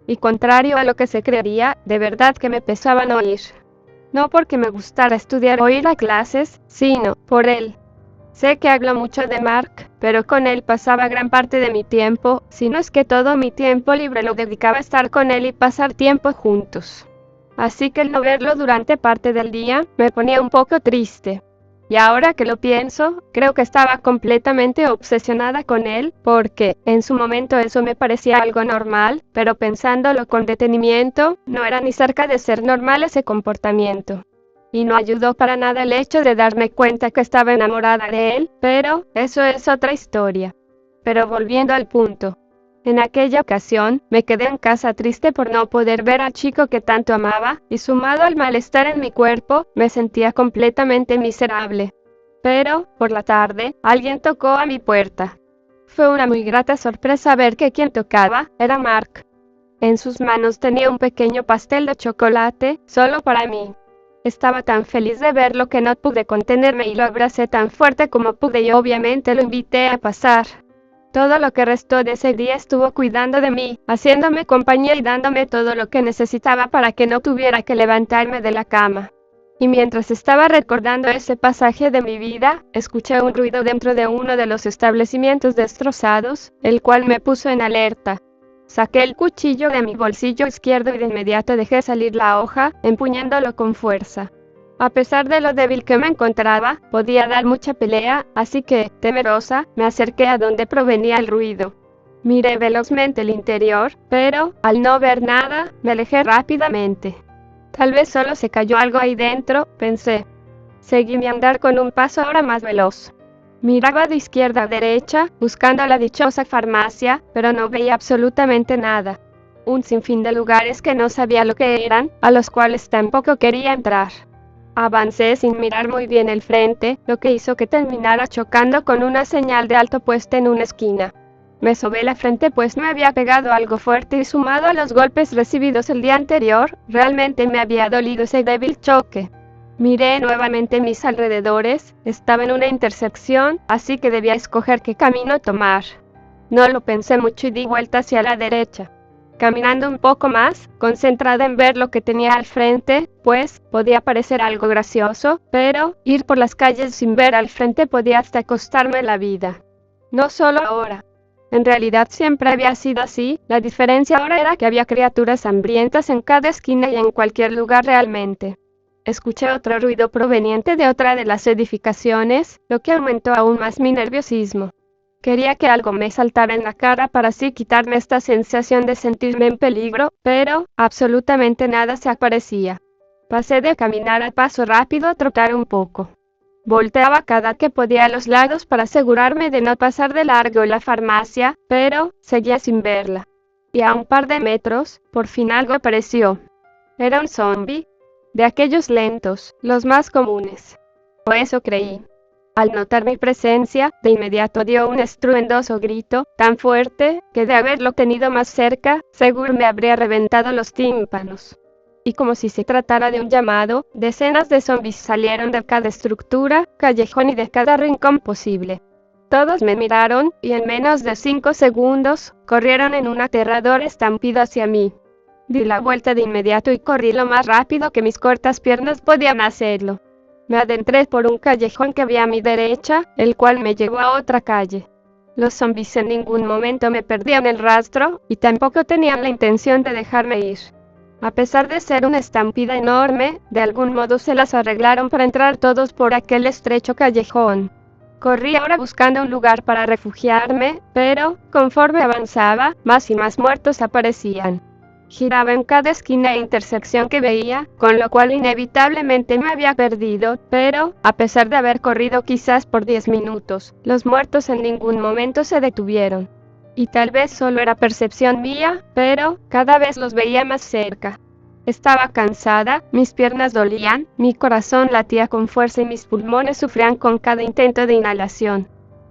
Y contrario a lo que se creería, de verdad que me pesaba no ir. No porque me gustara estudiar o ir a clases, sino por él. Sé que hablo mucho de Mark, pero con él pasaba gran parte de mi tiempo, si no es que todo mi tiempo libre lo dedicaba a estar con él y pasar tiempo juntos. Así que el no verlo durante parte del día me ponía un poco triste. Y ahora que lo pienso, creo que estaba completamente obsesionada con él, porque en su momento eso me parecía algo normal, pero pensándolo con detenimiento, no era ni cerca de ser normal ese comportamiento. Y no ayudó para nada el hecho de darme cuenta que estaba enamorada de él, pero eso es otra historia. Pero volviendo al punto. En aquella ocasión, me quedé en casa triste por no poder ver al chico que tanto amaba, y sumado al malestar en mi cuerpo, me sentía completamente miserable. Pero, por la tarde, alguien tocó a mi puerta. Fue una muy grata sorpresa ver que quien tocaba era Mark. En sus manos tenía un pequeño pastel de chocolate, solo para mí. Estaba tan feliz de verlo que no pude contenerme y lo abracé tan fuerte como pude y obviamente lo invité a pasar. Todo lo que restó de ese día estuvo cuidando de mí, haciéndome compañía y dándome todo lo que necesitaba para que no tuviera que levantarme de la cama. Y mientras estaba recordando ese pasaje de mi vida, escuché un ruido dentro de uno de los establecimientos destrozados, el cual me puso en alerta. Saqué el cuchillo de mi bolsillo izquierdo y de inmediato dejé salir la hoja, empuñándolo con fuerza. A pesar de lo débil que me encontraba, podía dar mucha pelea, así que, temerosa, me acerqué a donde provenía el ruido. Miré velozmente el interior, pero, al no ver nada, me alejé rápidamente. Tal vez solo se cayó algo ahí dentro, pensé. Seguí mi andar con un paso ahora más veloz. Miraba de izquierda a derecha, buscando la dichosa farmacia, pero no veía absolutamente nada. Un sinfín de lugares que no sabía lo que eran, a los cuales tampoco quería entrar. Avancé sin mirar muy bien el frente, lo que hizo que terminara chocando con una señal de alto puesta en una esquina. Me sobé la frente pues me había pegado algo fuerte y sumado a los golpes recibidos el día anterior, realmente me había dolido ese débil choque. Miré nuevamente mis alrededores, estaba en una intersección, así que debía escoger qué camino tomar. No lo pensé mucho y di vuelta hacia la derecha. Caminando un poco más, concentrada en ver lo que tenía al frente, pues, podía parecer algo gracioso, pero, ir por las calles sin ver al frente podía hasta costarme la vida. No solo ahora. En realidad siempre había sido así, la diferencia ahora era que había criaturas hambrientas en cada esquina y en cualquier lugar realmente. Escuché otro ruido proveniente de otra de las edificaciones, lo que aumentó aún más mi nerviosismo. Quería que algo me saltara en la cara para así quitarme esta sensación de sentirme en peligro, pero absolutamente nada se aparecía. Pasé de caminar a paso rápido a trotar un poco. Volteaba cada que podía a los lados para asegurarme de no pasar de largo la farmacia, pero seguía sin verla. Y a un par de metros, por fin algo apareció. Era un zombi, de aquellos lentos, los más comunes. O eso creí. Al notar mi presencia, de inmediato dio un estruendoso grito, tan fuerte, que de haberlo tenido más cerca, seguro me habría reventado los tímpanos. Y como si se tratara de un llamado, decenas de zombies salieron de cada estructura, callejón y de cada rincón posible. Todos me miraron, y en menos de 5 segundos, corrieron en una aterradora estampida hacia mí. Di la vuelta de inmediato y corrí lo más rápido que mis cortas piernas podían hacerlo. Me adentré por un callejón que había a mi derecha, el cual me llevó a otra calle. Los zombies en ningún momento me perdían el rastro, y tampoco tenían la intención de dejarme ir. A pesar de ser una estampida enorme, de algún modo se las arreglaron para entrar todos por aquel estrecho callejón. Corrí ahora buscando un lugar para refugiarme, pero, conforme avanzaba, más y más muertos aparecían. Giraba en cada esquina e intersección que veía, con lo cual inevitablemente me había perdido, pero, a pesar de haber corrido quizás por 10 minutos, los muertos en ningún momento se detuvieron. Y tal vez solo era percepción mía, pero cada vez los veía más cerca. Estaba cansada, mis piernas dolían, mi corazón latía con fuerza y mis pulmones sufrían con cada intento de inhalación.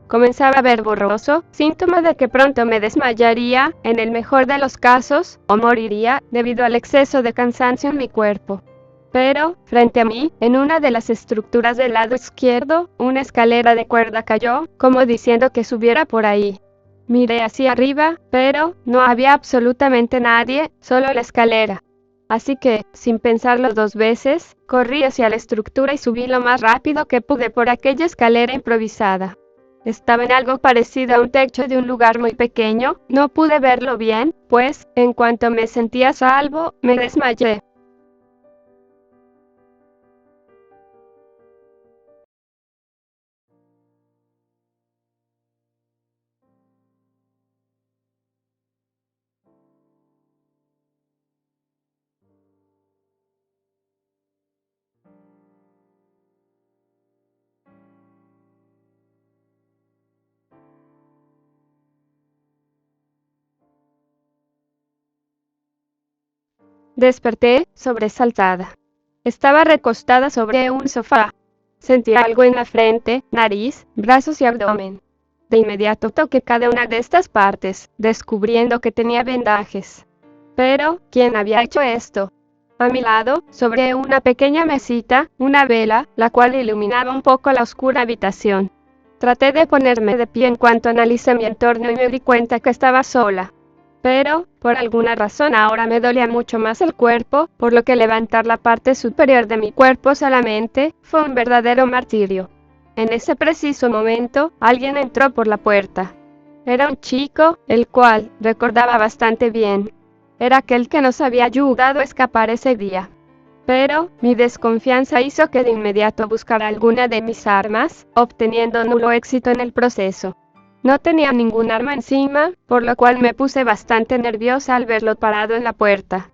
Comenzaba a ver borroso, síntoma de que pronto me desmayaría, en el mejor de los casos, o moriría, debido al exceso de cansancio en mi cuerpo. Pero, frente a mí, en una de las estructuras del lado izquierdo, una escalera de cuerda cayó, como diciendo que subiera por ahí. Miré hacia arriba, pero no había absolutamente nadie, solo la escalera. Así que, sin pensarlo 2 veces, corrí hacia la estructura y subí lo más rápido que pude por aquella escalera improvisada. Estaba en algo parecido a un techo de un lugar muy pequeño, no pude verlo bien, pues, en cuanto me sentí a salvo, me desmayé. Desperté, sobresaltada. Estaba recostada sobre un sofá. Sentí algo en la frente, nariz, brazos y abdomen. De inmediato toqué cada una de estas partes, descubriendo que tenía vendajes. Pero, ¿quién había hecho esto? A mi lado, sobre una pequeña mesita, una vela, la cual iluminaba un poco la oscura habitación. Traté de ponerme de pie en cuanto analicé mi entorno y me di cuenta que estaba sola. Pero, por alguna razón ahora me dolía mucho más el cuerpo, por lo que levantar la parte superior de mi cuerpo solamente, fue un verdadero martirio. En ese preciso momento, alguien entró por la puerta. Era un chico, el cual, recordaba bastante bien. Era aquel que nos había ayudado a escapar ese día. Pero, mi desconfianza hizo que de inmediato buscara alguna de mis armas, obteniendo nulo éxito en el proceso. No tenía ningún arma encima, por lo cual me puse bastante nerviosa al verlo parado en la puerta.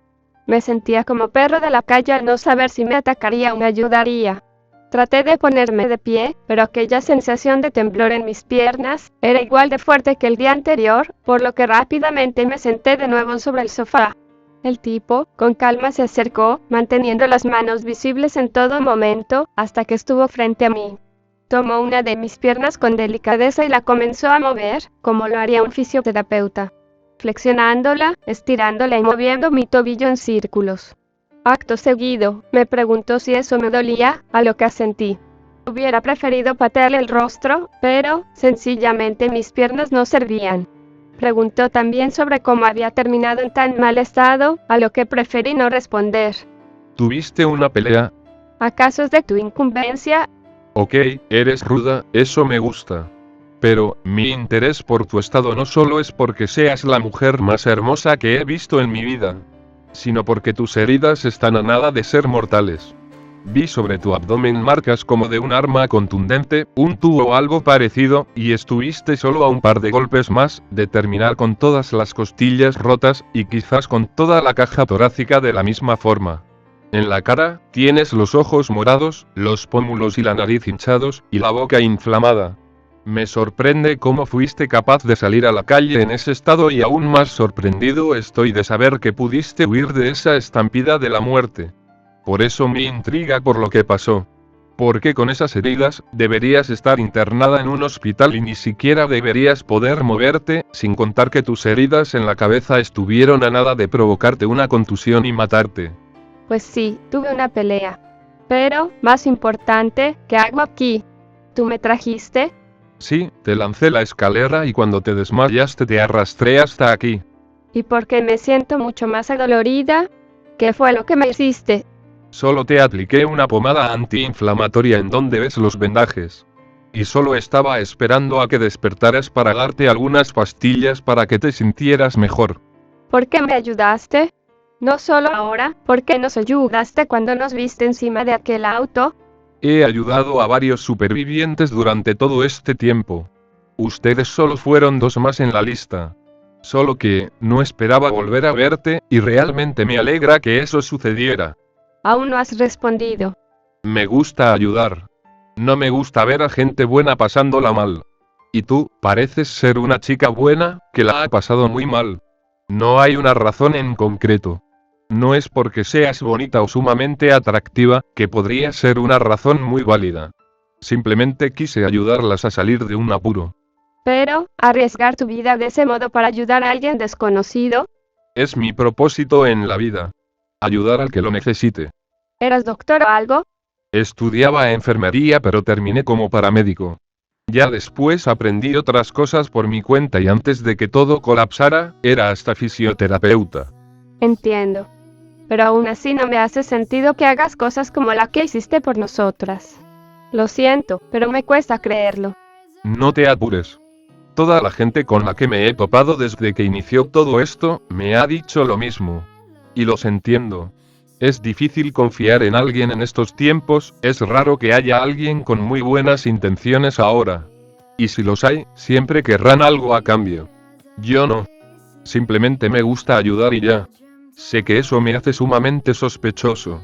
Me sentía como perro de la calle al no saber si me atacaría o me ayudaría. Traté de ponerme de pie, pero aquella sensación de temblor en mis piernas era igual de fuerte que el día anterior, por lo que rápidamente me senté de nuevo sobre el sofá. El tipo, con calma se acercó, manteniendo las manos visibles en todo momento, hasta que estuvo frente a mí. Tomó una de mis piernas con delicadeza y la comenzó a mover, como lo haría un fisioterapeuta, flexionándola, estirándola y moviendo mi tobillo en círculos. Acto seguido, me preguntó si eso me dolía, a lo que asentí. Hubiera preferido patearle el rostro, pero, sencillamente mis piernas no servían. Preguntó también sobre cómo había terminado en tan mal estado, a lo que preferí no responder. ¿Tuviste una pelea? ¿Acaso es de tu incumbencia? Ok, eres ruda, eso me gusta. Pero, mi interés por tu estado no solo es porque seas la mujer más hermosa que he visto en mi vida, sino porque tus heridas están a nada de ser mortales. Vi sobre tu abdomen marcas como de un arma contundente, un tubo o algo parecido, y estuviste solo a un par de golpes más de terminar con todas las costillas rotas, y quizás con toda la caja torácica de la misma forma. En la cara, tienes los ojos morados, los pómulos y la nariz hinchados, y la boca inflamada. Me sorprende cómo fuiste capaz de salir a la calle en ese estado y aún más sorprendido estoy de saber que pudiste huir de esa estampida de la muerte. Por eso me intriga por lo que pasó. Porque con esas heridas, deberías estar internada en un hospital y ni siquiera deberías poder moverte, sin contar que tus heridas en la cabeza estuvieron a nada de provocarte una contusión y matarte. Pues sí, tuve una pelea. Pero, más importante, ¿qué hago aquí? ¿Tú me trajiste? Sí, te lancé la escalera y cuando te desmayaste te arrastré hasta aquí. ¿Y por qué me siento mucho más adolorida? ¿Qué fue lo que me hiciste? Solo te apliqué una pomada antiinflamatoria en donde ves los vendajes. Y solo estaba esperando a que despertaras para darte algunas pastillas para que te sintieras mejor. ¿Por qué me ayudaste? No solo ahora, ¿por qué nos ayudaste cuando nos viste encima de aquel auto? He ayudado a varios supervivientes durante todo este tiempo. Ustedes solo fueron 2 más en la lista. Solo que, no esperaba volver a verte, y realmente me alegra que eso sucediera. Aún no has respondido. Me gusta ayudar. No me gusta ver a gente buena pasándola mal. Y tú, pareces ser una chica buena, que la ha pasado muy mal. No hay una razón en concreto. No es porque seas bonita o sumamente atractiva, que podría ser una razón muy válida. Simplemente quise ayudarlas a salir de un apuro. Pero, arriesgar tu vida de ese modo para ayudar a alguien desconocido. Es mi propósito en la vida. Ayudar al que lo necesite. ¿Eras doctor o algo? Estudiaba enfermería pero terminé como paramédico. Ya después aprendí otras cosas por mi cuenta y antes de que todo colapsara, era hasta fisioterapeuta. Entiendo. Pero aún así no me hace sentido que hagas cosas como la que hiciste por nosotras. Lo siento, pero me cuesta creerlo. No te apures. Toda la gente con la que me he topado desde que inició todo esto, me ha dicho lo mismo. Y los entiendo. Es difícil confiar en alguien en estos tiempos, es raro que haya alguien con muy buenas intenciones ahora. Y si los hay, siempre querrán algo a cambio. Yo no. Simplemente me gusta ayudar y ya. Sé que eso me hace sumamente sospechoso.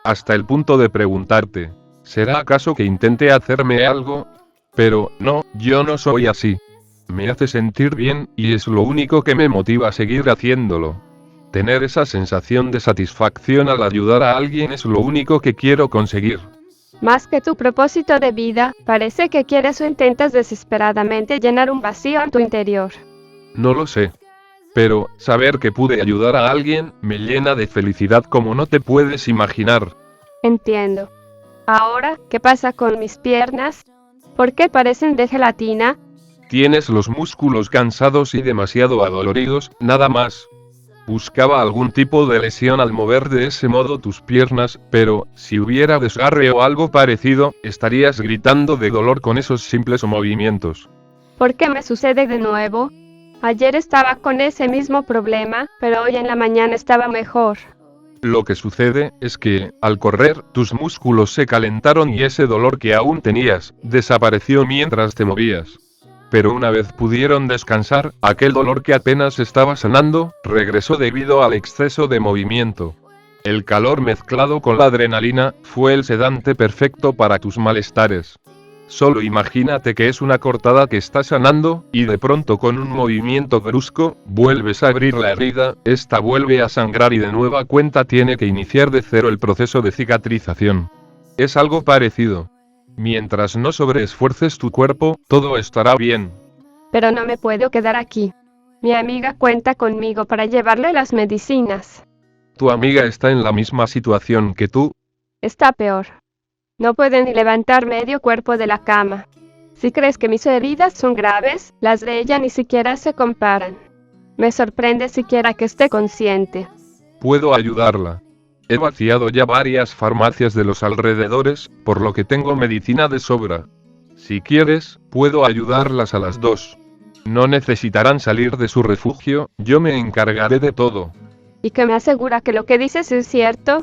Hasta el punto de preguntarte, ¿será acaso que intente hacerme algo? Pero, no, yo no soy así. Me hace sentir bien, y es lo único que me motiva a seguir haciéndolo. Tener esa sensación de satisfacción al ayudar a alguien es lo único que quiero conseguir. Más que tu propósito de vida, parece que quieres o intentas desesperadamente llenar un vacío en tu interior. No lo sé. Pero, saber que pude ayudar a alguien, me llena de felicidad como no te puedes imaginar. Entiendo. Ahora, ¿qué pasa con mis piernas? ¿Por qué parecen de gelatina? Tienes los músculos cansados y demasiado adoloridos, nada más. Buscaba algún tipo de lesión al mover de ese modo tus piernas, pero, si hubiera desgarre o algo parecido, estarías gritando de dolor con esos simples movimientos. ¿Por qué me sucede de nuevo? Ayer estaba con ese mismo problema, pero hoy en la mañana estaba mejor. Lo que sucede es que, al correr, tus músculos se calentaron y ese dolor que aún tenías, desapareció mientras te movías. Pero una vez pudieron descansar, aquel dolor que apenas estaba sanando, regresó debido al exceso de movimiento. El calor mezclado con la adrenalina, fue el sedante perfecto para tus malestares. Solo imagínate que es una cortada que está sanando, y de pronto con un movimiento brusco, vuelves a abrir la herida, esta vuelve a sangrar y de nueva cuenta tiene que iniciar de cero el proceso de cicatrización. Es algo parecido. Mientras no sobreesfuerces tu cuerpo, todo estará bien. Pero no me puedo quedar aquí. Mi amiga cuenta conmigo para llevarle las medicinas. Tu amiga está en la misma situación que tú. Está peor. No puede ni levantar medio cuerpo de la cama. Si crees que mis heridas son graves, las de ella ni siquiera se comparan. Me sorprende siquiera que esté consciente. Puedo ayudarla. He vaciado ya varias farmacias de los alrededores, por lo que tengo medicina de sobra. Si quieres, puedo ayudarlas a las dos. No necesitarán salir de su refugio, yo me encargaré de todo. ¿Y que me asegura que lo que dices es cierto?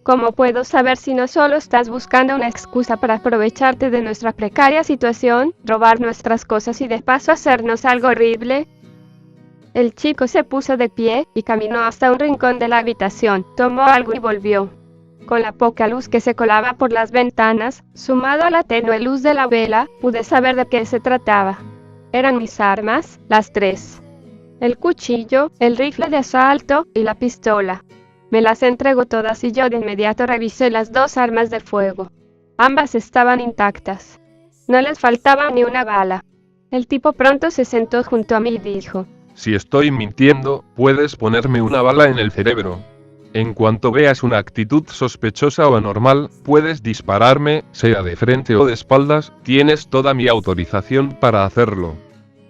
¿Cómo puedo saber si no solo estás buscando una excusa para aprovecharte de nuestra precaria situación, robar nuestras cosas y de paso hacernos algo horrible? El chico se puso de pie y caminó hasta un rincón de la habitación, tomó algo y volvió. Con la poca luz que se colaba por las ventanas, sumado a la tenue luz de la vela, pude saber de qué se trataba. Eran mis armas, las tres. El cuchillo, el rifle de asalto y la pistola. Me las entregó todas y yo de inmediato revisé las dos armas de fuego. Ambas estaban intactas. No les faltaba ni una bala. El tipo pronto se sentó junto a mí y dijo: Si estoy mintiendo, puedes ponerme una bala en el cerebro. En cuanto veas una actitud sospechosa o anormal, puedes dispararme, sea de frente o de espaldas, tienes toda mi autorización para hacerlo.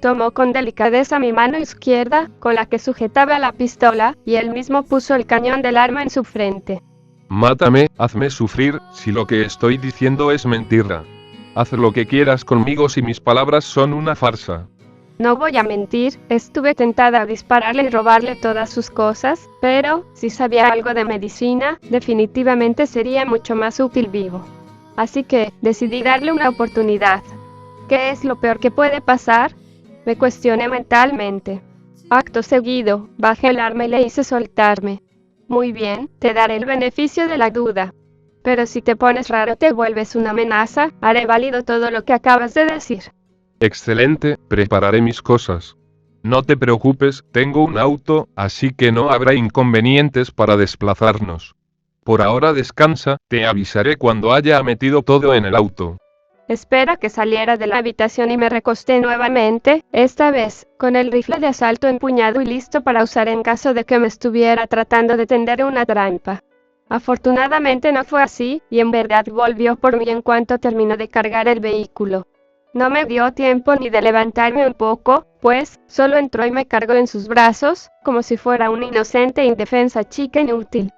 Tomó con delicadeza mi mano izquierda, con la que sujetaba la pistola, y él mismo puso el cañón del arma en su frente. Mátame, hazme sufrir, si lo que estoy diciendo es mentira. Haz lo que quieras conmigo si mis palabras son una farsa. No voy a mentir, estuve tentada a dispararle y robarle todas sus cosas, pero, si sabía algo de medicina, definitivamente sería mucho más útil vivo. Así que, decidí darle una oportunidad. ¿Qué es lo peor que puede pasar? Me cuestioné mentalmente. Acto seguido, bajé el arma y le hice soltarme. Muy bien, te daré el beneficio de la duda. Pero si te pones raro, te vuelves una amenaza, haré válido todo lo que acabas de decir. Excelente, prepararé mis cosas. No te preocupes, tengo un auto, así que no habrá inconvenientes para desplazarnos. Por ahora descansa, te avisaré cuando haya metido todo en el auto. Espera que saliera de la habitación y me recosté nuevamente, esta vez, con el rifle de asalto empuñado y listo para usar en caso de que me estuviera tratando de tender una trampa. Afortunadamente no fue así, y en verdad volvió por mí en cuanto terminó de cargar el vehículo. No me dio tiempo ni de levantarme un poco, pues, solo entró y me cargó en sus brazos, como si fuera una inocente e indefensa chica inútil.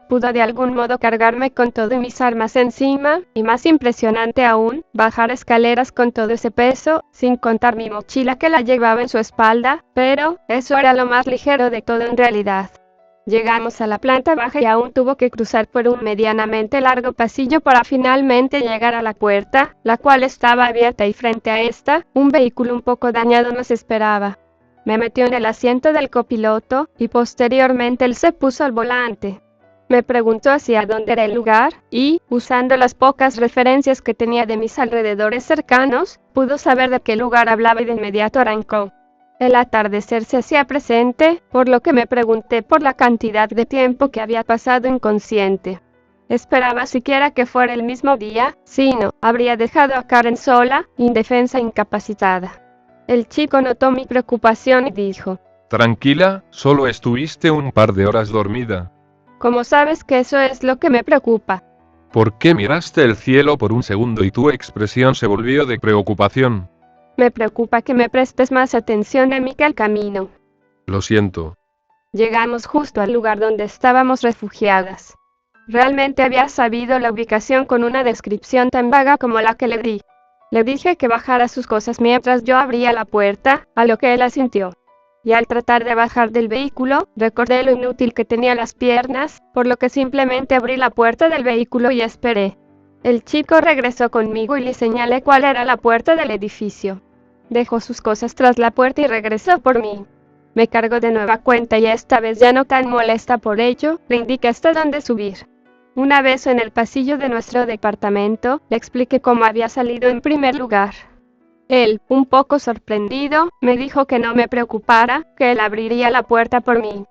Pudo de algún modo cargarme con todo y mis armas encima, y más impresionante aún, bajar escaleras con todo ese peso, sin contar mi mochila que la llevaba en su espalda, pero, eso era lo más ligero de todo en realidad. Llegamos a la planta baja y aún tuvo que cruzar por un medianamente largo pasillo para finalmente llegar a la puerta, la cual estaba abierta y frente a esta, un vehículo un poco dañado nos esperaba. Me metió en el asiento del copiloto, y posteriormente él se puso al volante. Me preguntó hacia dónde era el lugar, y, usando las pocas referencias que tenía de mis alrededores cercanos, pudo saber de qué lugar hablaba y de inmediato arrancó. El atardecer se hacía presente, por lo que me pregunté por la cantidad de tiempo que había pasado inconsciente. Esperaba siquiera que fuera el mismo día, si no, habría dejado a Karen sola, indefensa e incapacitada. El chico notó mi preocupación y dijo: Tranquila, solo estuviste un par de horas dormida. ¿Cómo sabes que eso es lo que me preocupa? ¿Por qué miraste el cielo por un segundo y tu expresión se volvió de preocupación? Me preocupa que me prestes más atención a mí que al camino. Lo siento. Llegamos justo al lugar donde estábamos refugiadas. Realmente había sabido la ubicación con una descripción tan vaga como la que le di. Le dije que bajara sus cosas mientras yo abría la puerta, a lo que él asintió. Y al tratar de bajar del vehículo, recordé lo inútil que tenía las piernas, por lo que simplemente abrí la puerta del vehículo y esperé. El chico regresó conmigo y le señalé cuál era la puerta del edificio. Dejó sus cosas tras la puerta y regresó por mí. Me cargó de nueva cuenta y esta vez ya no tan molesta por ello, le indiqué hasta dónde subir. Una vez en el pasillo de nuestro departamento, le expliqué cómo había salido en primer lugar. Él, un poco sorprendido, me dijo que no me preocupara, que él abriría la puerta por mí.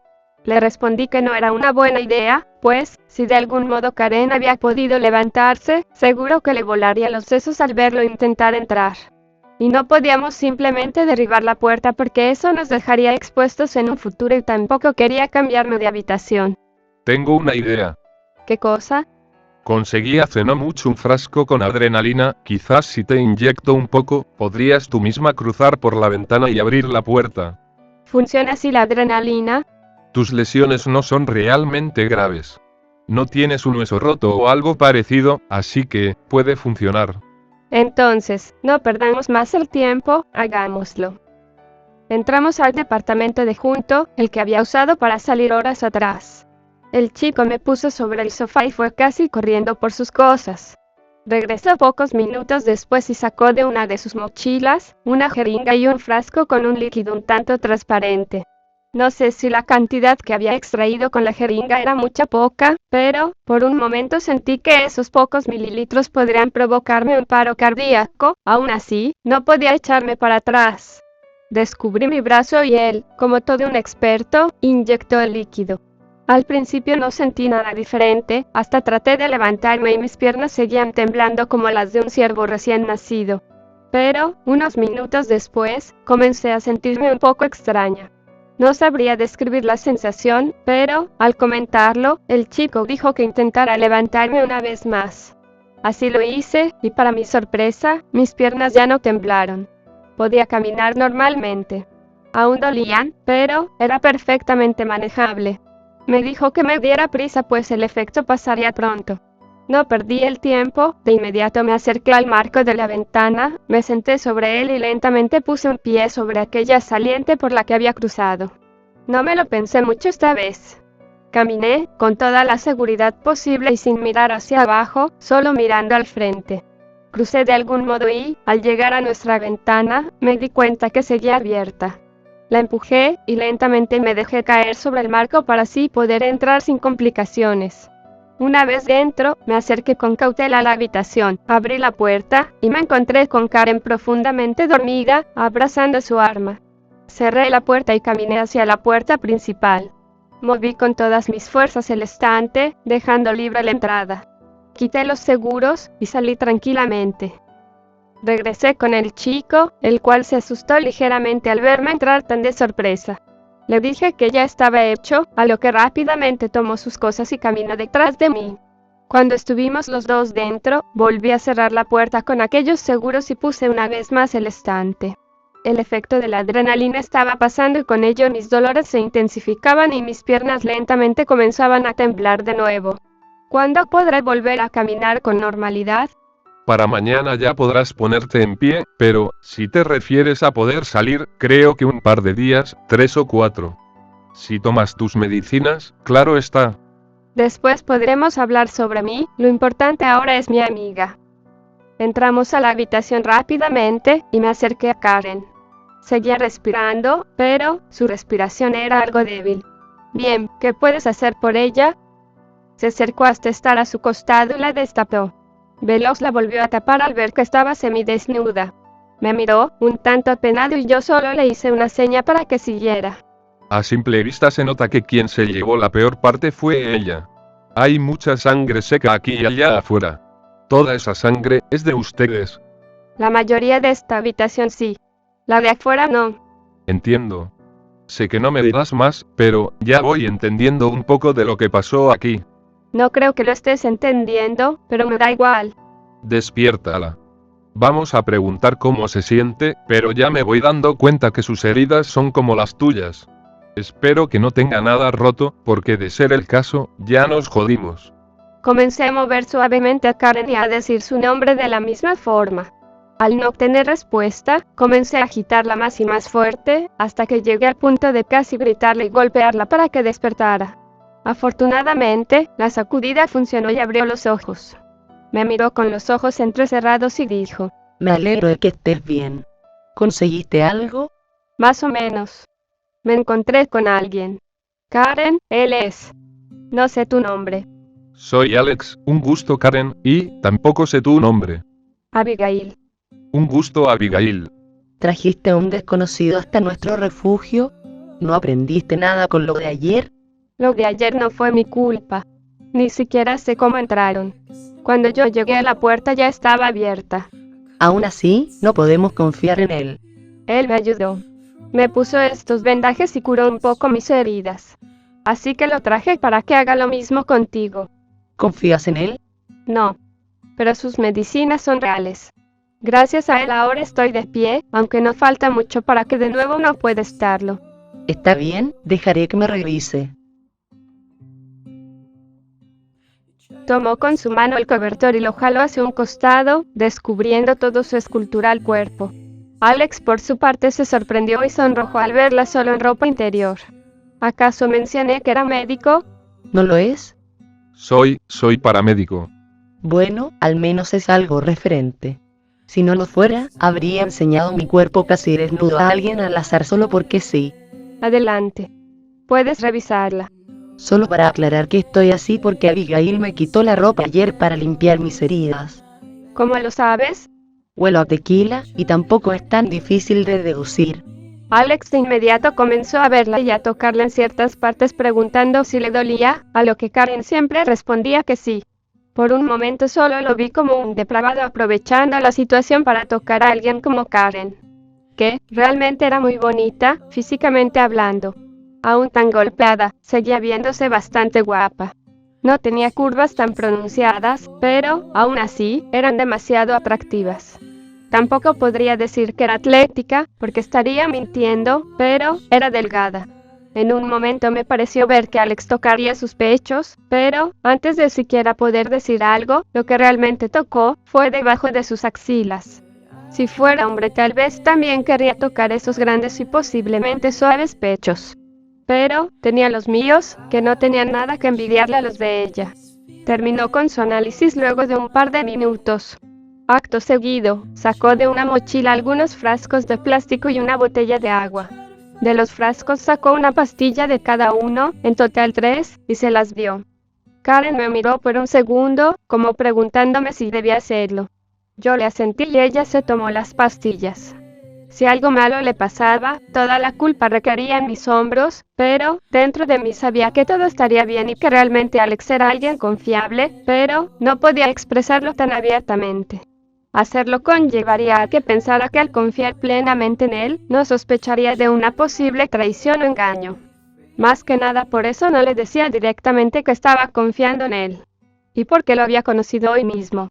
Le respondí que no era una buena idea, pues, si de algún modo Karen había podido levantarse, seguro que le volaría los sesos al verlo intentar entrar. Y no podíamos simplemente derribar la puerta porque eso nos dejaría expuestos en un futuro y tampoco quería cambiarme de habitación. Tengo una idea. ¿Qué cosa? Conseguí hace no mucho un frasco con adrenalina, quizás si te inyecto un poco, podrías tú misma cruzar por la ventana y abrir la puerta. ¿Funciona así la adrenalina? Tus lesiones no son realmente graves. No tienes un hueso roto o algo parecido, así que, puede funcionar. Entonces, no perdamos más el tiempo, hagámoslo. Entramos al departamento de junto, el que había usado para salir horas atrás. El chico me puso sobre el sofá y fue casi corriendo por sus cosas. Regresó pocos minutos después y sacó de una de sus mochilas una jeringa y un frasco con un líquido un tanto transparente. No sé si la cantidad que había extraído con la jeringa era mucha o poca, pero, por un momento sentí que esos pocos mililitros podrían provocarme un paro cardíaco. Aún así, no podía echarme para atrás. Descubrí mi brazo y él, como todo un experto, inyectó el líquido. Al principio no sentí nada diferente, hasta traté de levantarme y mis piernas seguían temblando como las de un ciervo recién nacido. Pero, unos minutos después, comencé a sentirme un poco extraña. No sabría describir la sensación, pero, al comentarlo, el chico dijo que intentara levantarme una vez más. Así lo hice, y para mi sorpresa, mis piernas ya no temblaron. Podía caminar normalmente. Aún dolían, pero, era perfectamente manejable. Me dijo que me diera prisa pues el efecto pasaría pronto. No perdí el tiempo, de inmediato me acerqué al marco de la ventana, me senté sobre él y lentamente puse un pie sobre aquella saliente por la que había cruzado. No me lo pensé mucho esta vez. Caminé, con toda la seguridad posible y sin mirar hacia abajo, solo mirando al frente. Crucé de algún modo y, al llegar a nuestra ventana, me di cuenta que seguía abierta. La empujé y lentamente me dejé caer sobre el marco para así poder entrar sin complicaciones. Una vez dentro, me acerqué con cautela a la habitación, abrí la puerta y me encontré con Karen profundamente dormida, abrazando su arma. Cerré la puerta y caminé hacia la puerta principal. Moví con todas mis fuerzas el estante, dejando libre la entrada. Quité los seguros y salí tranquilamente. Regresé con el chico, el cual se asustó ligeramente al verme entrar tan de sorpresa. Le dije que ya estaba hecho, a lo que rápidamente tomó sus cosas y caminó detrás de mí. Cuando estuvimos los dos dentro, volví a cerrar la puerta con aquellos seguros y puse una vez más el estante. El efecto de la adrenalina estaba pasando y con ello mis dolores se intensificaban y mis piernas lentamente comenzaban a temblar de nuevo. ¿Cuándo podré volver a caminar con normalidad? Para mañana ya podrás ponerte en pie, pero, si te refieres a poder salir, creo que un par de días, 3 o 4. Si tomas tus medicinas, claro está. Después podremos hablar sobre mí, lo importante ahora es mi amiga. Entramos a la habitación rápidamente y me acerqué a Karen. Seguía respirando, pero su respiración era algo débil. Bien, ¿qué puedes hacer por ella? Se acercó hasta estar a su costado y la destapó. Veloz la volvió a tapar al ver que estaba semidesnuda. Me miró, un tanto apenado y yo solo le hice una seña para que siguiera. A simple vista se nota que quien se llevó la peor parte fue ella. Hay mucha sangre seca aquí y allá afuera. Toda esa sangre es de ustedes. La mayoría de esta habitación sí. La de afuera no. Entiendo. Sé que no me dirás más, pero ya voy entendiendo un poco de lo que pasó aquí. No creo que lo estés entendiendo, pero me da igual. Despiértala. Vamos a preguntar cómo se siente, pero ya me voy dando cuenta que sus heridas son como las tuyas. Espero que no tenga nada roto, porque de ser el caso, ya nos jodimos. Comencé a mover suavemente a Karen y a decir su nombre de la misma forma. Al no obtener respuesta, comencé a agitarla más y más fuerte, hasta que llegué al punto de casi gritarle y golpearla para que despertara. Afortunadamente, la sacudida funcionó y abrió los ojos. Me miró con los ojos entrecerrados y dijo: Me alegro de que estés bien. ¿Conseguiste algo? Más o menos. Me encontré con alguien. Karen, él es. No sé tu nombre. Soy Alex, un gusto Karen, y tampoco sé tu nombre. Abigail. Un gusto Abigail. ¿Trajiste a un desconocido hasta nuestro refugio? ¿No aprendiste nada con lo de ayer? Lo de ayer no fue mi culpa. Ni siquiera sé cómo entraron. Cuando yo llegué a la puerta ya estaba abierta. Aún así, no podemos confiar en él. Él me ayudó. Me puso estos vendajes y curó un poco mis heridas. Así que lo traje para que haga lo mismo contigo. ¿Confías en él? No. Pero sus medicinas son reales. Gracias a él ahora estoy de pie, aunque no falta mucho para que de nuevo no pueda estarlo. Está bien, dejaré que me revise. Tomó con su mano el cobertor y lo jaló hacia un costado, descubriendo todo su escultural cuerpo. Alex por su parte se sorprendió y sonrojó al verla solo en ropa interior. ¿Acaso mencioné que era médico? ¿No lo es? Soy paramédico. Bueno, al menos es algo referente. Si no lo fuera, habría enseñado mi cuerpo casi desnudo a alguien al azar solo porque sí. Adelante. Puedes revisarla. Solo para aclarar que estoy así porque Abigail me quitó la ropa ayer para limpiar mis heridas. ¿Cómo lo sabes? Huelo a tequila, y tampoco es tan difícil de deducir. Alex de inmediato comenzó a verla y a tocarla en ciertas partes preguntando si le dolía, a lo que Karen siempre respondía que sí. Por un momento solo lo vi como un depravado aprovechando la situación para tocar a alguien como Karen, que realmente era muy bonita, físicamente hablando. Aún tan golpeada, seguía viéndose bastante guapa. No tenía curvas tan pronunciadas, pero, aún así, eran demasiado atractivas. Tampoco podría decir que era atlética, porque estaría mintiendo, pero era delgada. En un momento me pareció ver que Alex tocaría sus pechos, pero, antes de siquiera poder decir algo, lo que realmente tocó fue debajo de sus axilas. Si fuera hombre tal vez también querría tocar esos grandes y posiblemente suaves pechos. Pero, tenía los míos, que no tenían nada que envidiarle a los de ella. Terminó con su análisis luego de un par de minutos. Acto seguido, sacó de una mochila algunos frascos de plástico y una botella de agua. De los frascos sacó una pastilla de cada uno, en total 3, y se las dio. Karen me miró por un segundo, como preguntándome si debía hacerlo. Yo le asentí y ella se tomó las pastillas. Si algo malo le pasaba, toda la culpa recaía en mis hombros, pero dentro de mí sabía que todo estaría bien y que realmente Alex era alguien confiable, pero no podía expresarlo tan abiertamente. Hacerlo conllevaría a que pensara que al confiar plenamente en él, no sospecharía de una posible traición o engaño. Más que nada por eso no le decía directamente que estaba confiando en él. Y porque lo había conocido hoy mismo.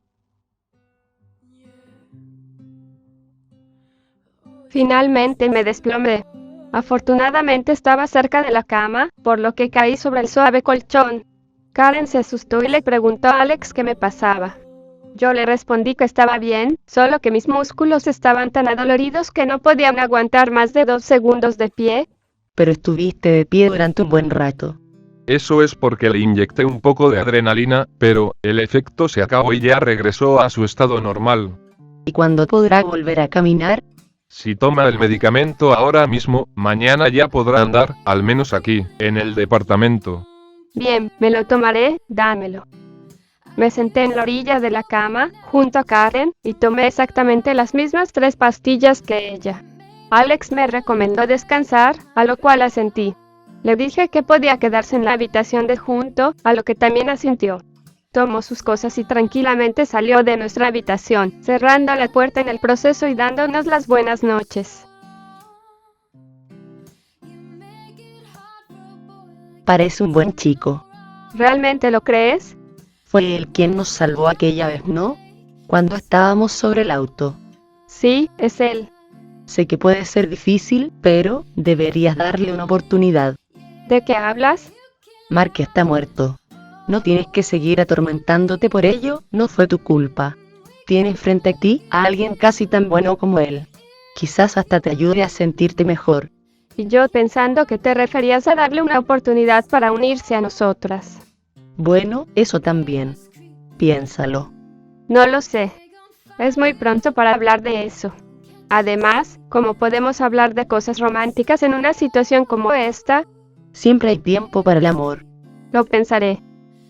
Finalmente me desplomé. Afortunadamente estaba cerca de la cama, por lo que caí sobre el suave colchón. Karen se asustó y le preguntó a Alex qué me pasaba. Yo le respondí que estaba bien, solo que mis músculos estaban tan adoloridos que no podían aguantar más de 2 segundos de pie. Pero estuviste de pie durante un buen rato. Eso es porque le inyecté un poco de adrenalina, pero el efecto se acabó y ya regresó a su estado normal. ¿Y cuándo podrá volver a caminar? Si toma el medicamento ahora mismo, mañana ya podrá andar, al menos aquí, en el departamento. Bien, me lo tomaré, dámelo. Me senté en la orilla de la cama, junto a Karen, y tomé exactamente las mismas 3 pastillas que ella. Alex me recomendó descansar, a lo cual asentí. Le dije que podía quedarse en la habitación de junto, a lo que también asintió. Tomó sus cosas y tranquilamente salió de nuestra habitación, cerrando la puerta en el proceso y dándonos las buenas noches. Parece un buen chico. ¿Realmente lo crees? Fue él quien nos salvó aquella vez, ¿no? Cuando estábamos sobre el auto. Sí, es él. Sé que puede ser difícil, pero deberías darle una oportunidad. ¿De qué hablas? Mark está muerto. No tienes que seguir atormentándote por ello, no fue tu culpa. Tienes frente a ti a alguien casi tan bueno como él. Quizás hasta te ayude a sentirte mejor. Y yo pensando que te referías a darle una oportunidad para unirse a nosotras. Bueno, eso también. Piénsalo. No lo sé. Es muy pronto para hablar de eso. Además, ¿cómo podemos hablar de cosas románticas en una situación como esta? Siempre hay tiempo para el amor. Lo pensaré.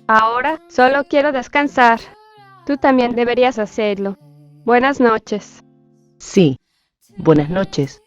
Ahora, solo quiero descansar. Tú también deberías hacerlo. Buenas noches. Sí. Buenas noches.